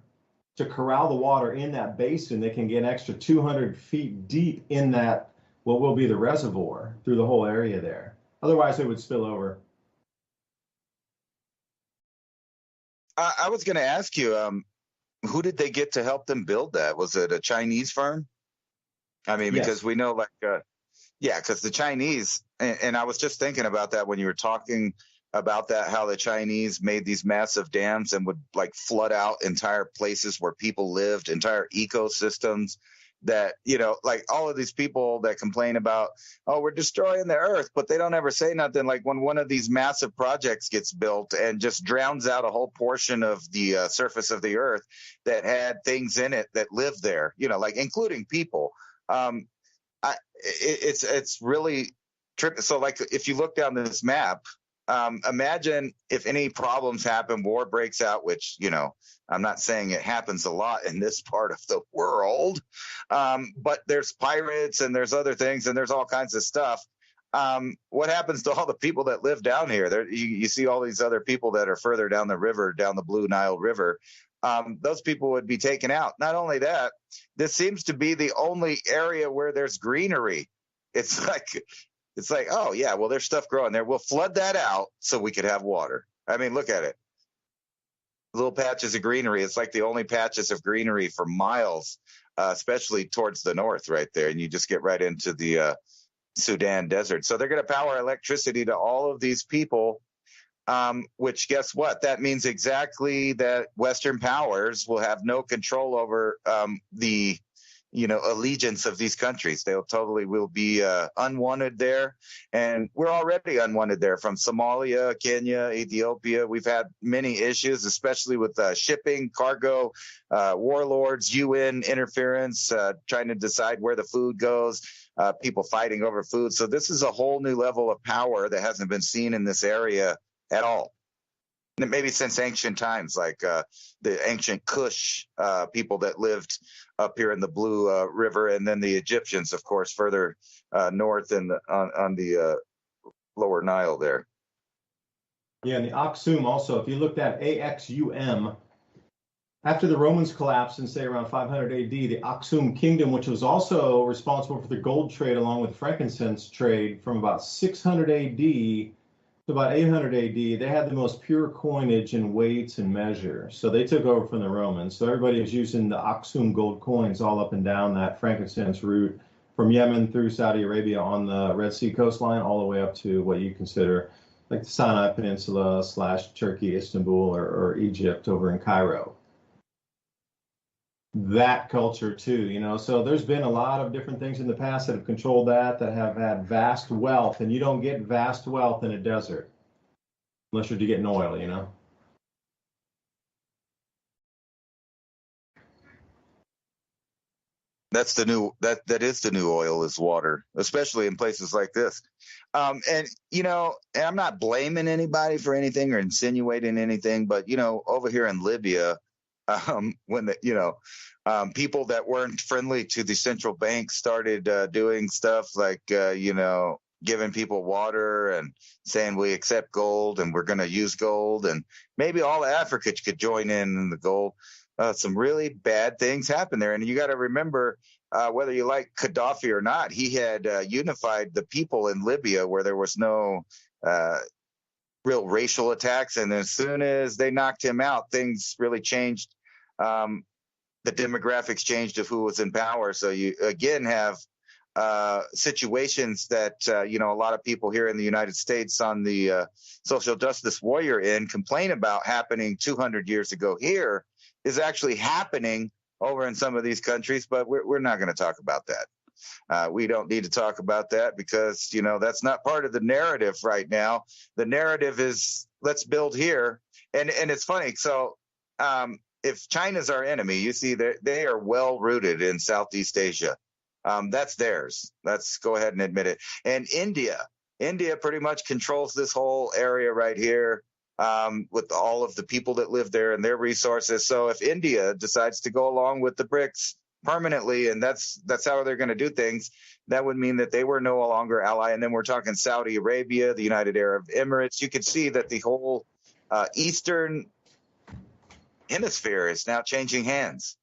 to corral the water in that basin, they can get an extra 200 feet deep in that, what will be the reservoir through the whole area there. Otherwise, it would spill over. I was going to ask you, who did they get to help them build that? Was it a Chinese firm? Because Yes. we know because the Chinese, and I was just thinking about that when you were talking about that, how the Chinese made these massive dams and would like flood out entire places where people lived, entire ecosystems that, like all of these people that complain about, oh, we're destroying the earth, but they don't ever say nothing. Like when one of these massive projects gets built and just drowns out a whole portion of the surface of the earth that had things in it that lived there, like including people. It's really tricky. So like if you look down this map, imagine if any problems happen, war breaks out, which, I'm not saying it happens a lot in this part of the world, but there's pirates and there's other things and there's all kinds of stuff. What happens to all the people that live down here? There, you see all these other people that are further down the river, down the Blue Nile River. Those people would be taken out. Not only that, this seems to be the only area where there's greenery. It's like, oh yeah, well, there's stuff growing there. We'll flood that out so we could have water. Look at it. Little patches of greenery. It's like the only patches of greenery for miles, especially towards the north right there. And you just get right into the Sudan desert. So they're going to power electricity to all of these people, which guess what? That means exactly that Western powers will have no control over the allegiance of these countries. They will be unwanted there. And we're already unwanted there from Somalia, Kenya, Ethiopia. We've had many issues, especially with shipping, cargo, warlords, UN interference, trying to decide where the food goes, people fighting over food. So this is a whole new level of power that hasn't been seen in this area at all. Maybe since ancient times, like the ancient Kush people that lived up here in the Blue River, and then the Egyptians, of course, further north and on the lower Nile there. Yeah, and the Aksum also, if you looked at AXUM, After the Romans collapsed in, say, around 500 AD, the Aksum kingdom, which was also responsible for the gold trade along with frankincense trade from about 600 AD to about 800 AD, they had the most pure coinage in weights and measure. So they took over from the Romans. So everybody was using the Aksum gold coins all up and down that frankincense route from Yemen through Saudi Arabia on the Red Sea coastline, all the way up to what you consider like the Sinai Peninsula / Turkey, Istanbul, or Egypt over in Cairo. That culture too, you know, so there's been a lot of different things in the past that have controlled that have had vast wealth, and you don't get vast wealth in a desert unless you're getting oil, you know. That's the new that is the new oil is water, especially in places like this. And you know, and I'm not blaming anybody for anything or insinuating anything, but you know, over here in Libya, when the people that weren't friendly to the central bank started doing stuff like you know, giving people water and saying we accept gold and we're going to use gold, and maybe all of Africa could join in the gold. Some really bad things happen there. And you got to remember, whether you like Gaddafi or not, he had unified the people in Libya where there was no real racial attacks. And as soon as they knocked him out, things really changed. The demographics changed of who was in power. So you again have situations that, you know, a lot of people here in the United States on the social justice warrior end complain about happening 200 years ago here is actually happening over in some of these countries, but we're not going to talk about that. We don't need to talk about that because, you know, that's not part of the narrative right now. The narrative is let's build here. And it's funny. So if China's our enemy, you see they are well rooted in Southeast Asia. That's theirs. Let's go ahead and admit it. And India pretty much controls this whole area right here. With all of the people that live there and their resources. So if India decides to go along with the BRICS permanently, and that's how they're going to do things, that would mean that they were no longer ally. And then we're talking Saudi Arabia, the United Arab Emirates. You can see that the whole Eastern hemisphere is now changing hands.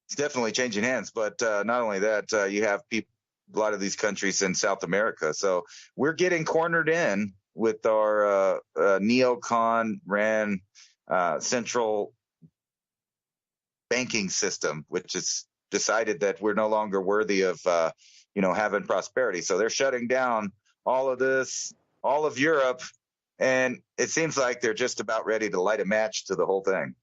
It's definitely changing hands, but not only that, you have a lot of these countries in South America. So we're getting cornered in with our neocon ran central banking system, which has decided that we're no longer worthy of, you know, having prosperity. So they're shutting down all of this, all of Europe, and it seems like they're just about ready to light a match to the whole thing.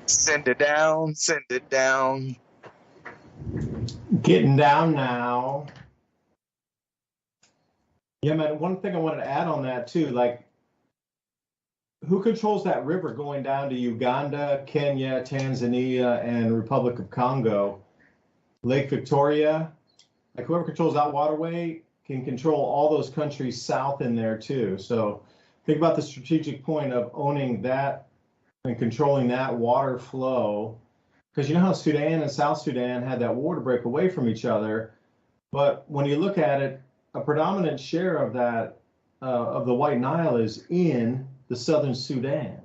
Send it down, send it down. Getting down now. Yeah, man, one thing I wanted to add on that too, like who controls that river going down to Uganda, Kenya, Tanzania, and Republic of Congo? Lake Victoria, like whoever controls that waterway can control all those countries south in there too. So think about the strategic point of owning that and controlling that water flow, because you know how Sudan and South Sudan had that war to break away from each other, but when you look at it, a predominant share of that of the White Nile is in the southern Sudan.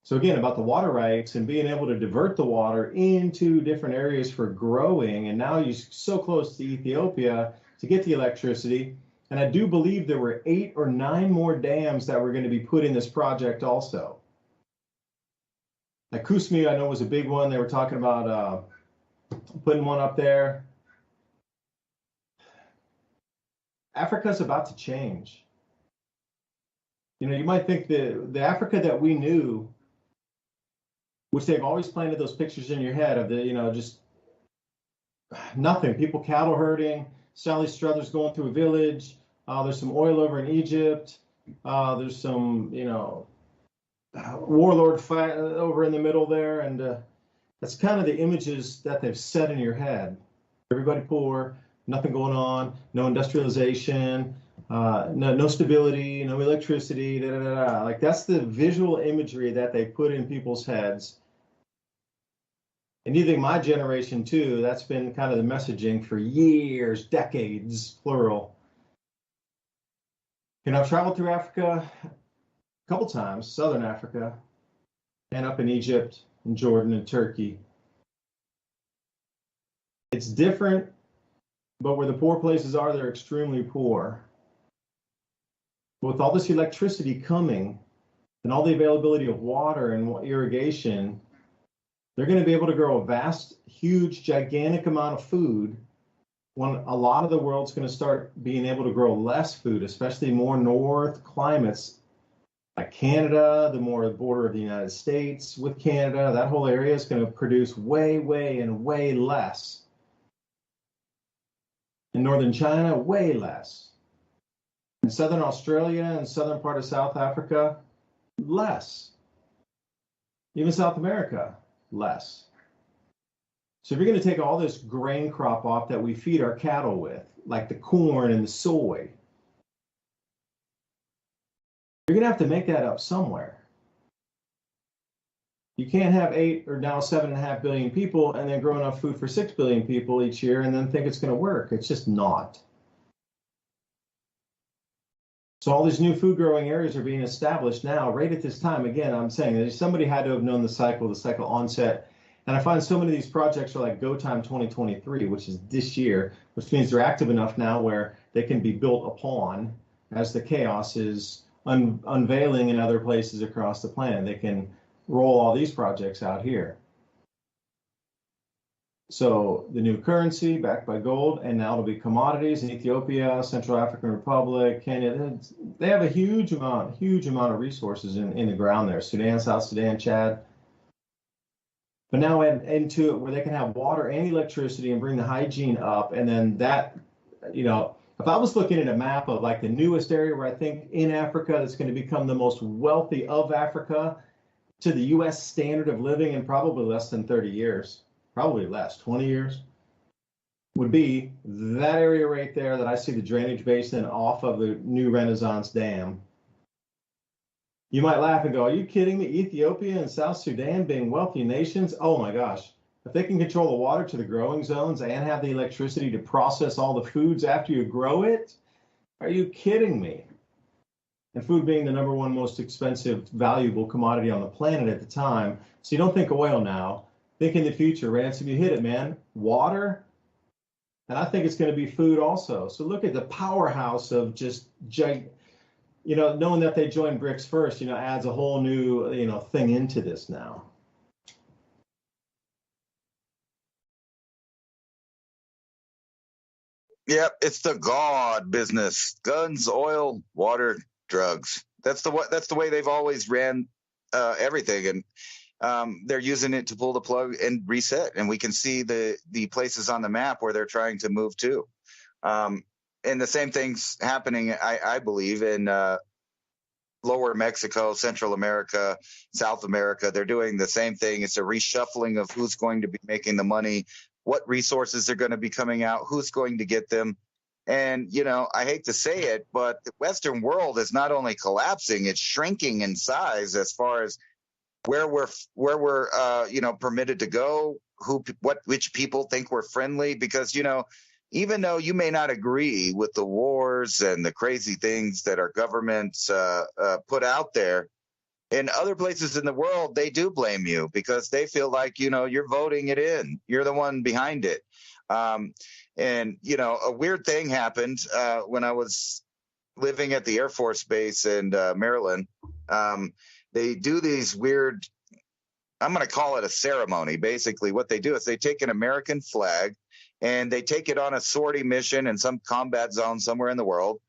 So again, about the water rights and being able to divert the water into different areas for growing, and now you're so close to Ethiopia to get the electricity. And I do believe there were 8 or 9 more dams that were going to be put in this project also. Like Kusmi, I know was a big one. They were talking about putting one up there. Africa's about to change. You know, you might think the Africa that we knew, which they've always planted those pictures in your head of the, you know, just nothing. People cattle herding, Sally Struthers going through a village. There's some oil over in Egypt. There's some, you know, warlord fight over in the middle there. And that's kind of the images that they've set in your head. Everybody poor, nothing going on, no industrialization, No stability, no electricity, da, da, da, da. Like that's the visual imagery that they put in people's heads. And you think my generation too, that's been kind of the messaging for years, decades, plural. I've traveled through Africa a couple times, Southern Africa, and up in Egypt and Jordan and Turkey. It's different, but where the poor places are, they're extremely poor. With all this electricity coming and all the availability of water and irrigation, they're going to be able to grow a vast, huge, gigantic amount of food when a lot of the world's going to start being able to grow less food, especially more north climates like Canada, the more border of the United States with Canada. That whole area is going to produce way less. In northern China, way less. In southern Australia and southern part of South Africa, less. Even South America, less. So if you're going to take all this grain crop off that we feed our cattle with, like the corn and the soy, you're going to have to make that up somewhere. You can't have 8 or now 7.5 billion people and then grow enough food for 6 billion people each year and then think it's going to work. It's just not. So all these new food growing areas are being established now, right at this time. Again, I'm saying that somebody had to have known the cycle onset. And I find so many of these projects are like Go Time 2023, which is this year, which means they're active enough now where they can be built upon as the chaos is unveiling in other places across the planet. They can roll all these projects out here. So the new currency backed by gold, and now it'll be commodities in Ethiopia, Central African Republic, Kenya. They have a huge amount of resources in the ground there. Sudan, South Sudan, Chad. But now add into it where they can have water and electricity and bring the hygiene up. And then that, if I was looking at a map of like the newest area where I think in Africa that's going to become the most wealthy of Africa to the US standard of living in probably less than 30 years, probably less, 20 years, would be that area right there that I see the drainage basin off of the new Renaissance Dam. You might laugh and go, are you kidding me? Ethiopia and South Sudan being wealthy nations? Oh my gosh. If they can control the water to the growing zones and have the electricity to process all the foods after you grow it, are you kidding me? And food being the number one most expensive, valuable commodity on the planet at the time. So you don't think oil now. Think in the future, Ransom, you hit it, man. Water, and I think it's going to be food also. So look at the powerhouse of just knowing that they joined BRICS first, adds a whole new, thing into this now. Yep, it's the God business: guns, oil, water, drugs. That's the way they've always ran everything, and they're using it to pull the plug and reset. And we can see the places on the map where they're trying to move to. And the same thing's happening, I believe, in lower Mexico, Central America, South America. They're doing the same thing. It's a reshuffling of who's going to be making the money, what resources are going to be coming out, who's going to get them. And, I hate to say it, but the Western world is not only collapsing, it's shrinking in size as far as where we're permitted to go, which people think we're friendly, because, even though you may not agree with the wars and the crazy things that our governments put out there, in other places in the world, they do blame you because they feel like, you're voting it in. You're the one behind it. And, a weird thing happened when I was living at the Air Force Base in Maryland. They do these weird, I'm going to call it a ceremony. Basically, what they do is they take an American flag and they take it on a sortie mission in some combat zone somewhere in the world,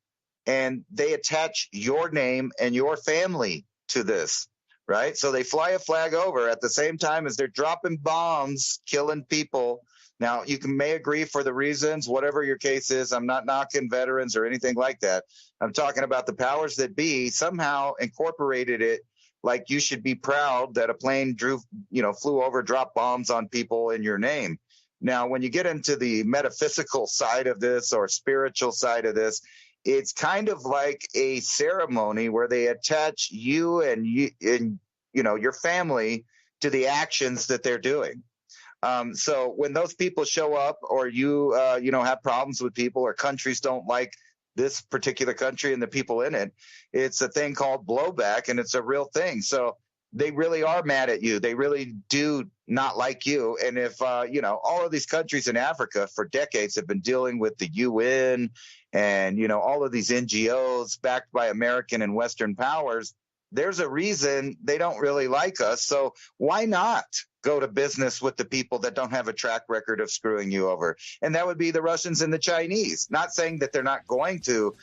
and they attach your name and your family to this, right? So they fly a flag over at the same time as they're dropping bombs, killing people. Now, you may agree for the reasons, whatever your case is. I'm not knocking veterans or anything like that. I'm talking about the powers that be somehow incorporated it like you should be proud that a plane flew over, dropped bombs on people in your name. Now, when you get into the metaphysical side of this or spiritual side of this, it's kind of like a ceremony where they attach you and your family to the actions that they're doing. So when those people show up, or you have problems with people, or countries don't like this particular country and the people in it, it's a thing called blowback, and it's a real thing. So they really are mad at you. They really do not like you. And if, all of these countries in Africa for decades have been dealing with the UN and, all of these NGOs backed by American and Western powers, there's a reason they don't really like us. So why not go to business with the people that don't have a track record of screwing you over? And that would be the Russians and the Chinese. Not saying that they're not going to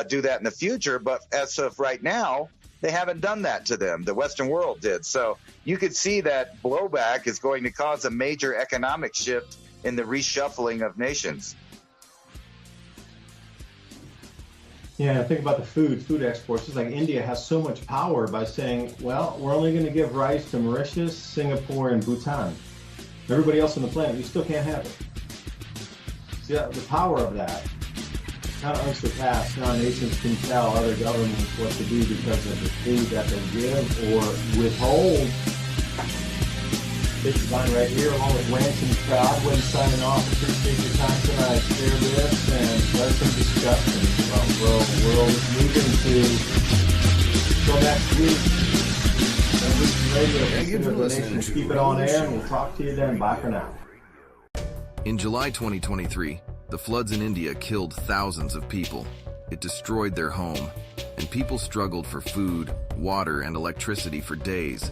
do that in the future, but as of right now, they haven't done that to them. The Western world did. So you could see that blowback is going to cause a major economic shift in the reshuffling of nations. Yeah, think about the food exports. It's like India has so much power by saying, well, we're only going to give rice to Mauritius, Singapore, and Bhutan. Everybody else on the planet, you still can't have it. See, the power of that, kind of unsurpassed. Now nations can tell other governments what to do because of the food that they give or withhold. It's DuByne right here, along with Ransom Godwin, signing off. Appreciate your time tonight. Share this and let some discussion about where the world is moving to. Until next week, Radio, Thank you for listening to keep it on air, and we'll talk to you then. Bye for now. In July 2023, the floods in India killed thousands of people. It destroyed their home, and people struggled for food, water, and electricity for days.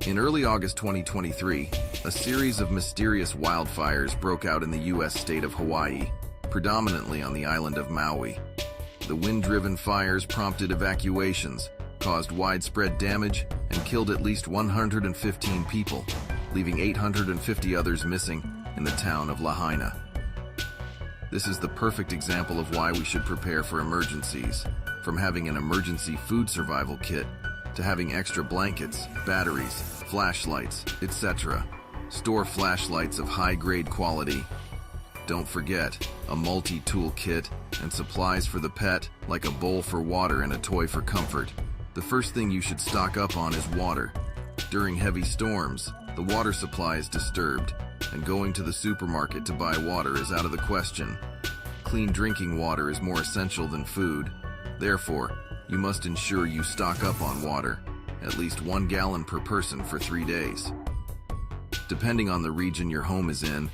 In early August 2023, a series of mysterious wildfires broke out in the U.S. state of Hawaii, predominantly on the island of Maui. The wind-driven fires prompted evacuations, caused widespread damage, and killed at least 115 people, leaving 850 others missing in the town of Lahaina. This is the perfect example of why we should prepare for emergencies, from having an emergency food survival kit to having extra blankets, batteries, flashlights, etc. Store flashlights of high-grade quality. Don't forget, a multi-tool kit and supplies for the pet, like a bowl for water and a toy for comfort. The first thing you should stock up on is water. During heavy storms, the water supply is disturbed, and going to the supermarket to buy water is out of the question. Clean drinking water is more essential than food. Therefore, you must ensure you stock up on water, at least 1 gallon per person for 3 days. Depending on the region your home is in,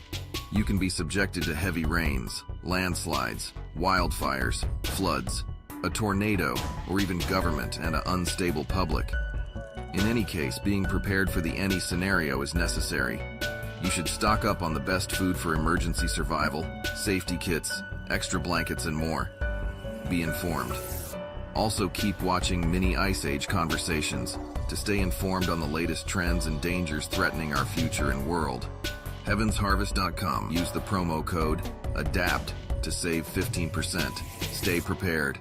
you can be subjected to heavy rains, landslides, wildfires, floods, a tornado, or even government and an unstable public. In any case, being prepared for the any scenario is necessary. You should stock up on the best food for emergency survival, safety kits, extra blankets, and more. Be informed. Also keep watching Mini Ice Age conversations to stay informed on the latest trends and dangers threatening our future and world. HeavensHarvest.com. Use the promo code ADAPT to save 15%. Stay prepared.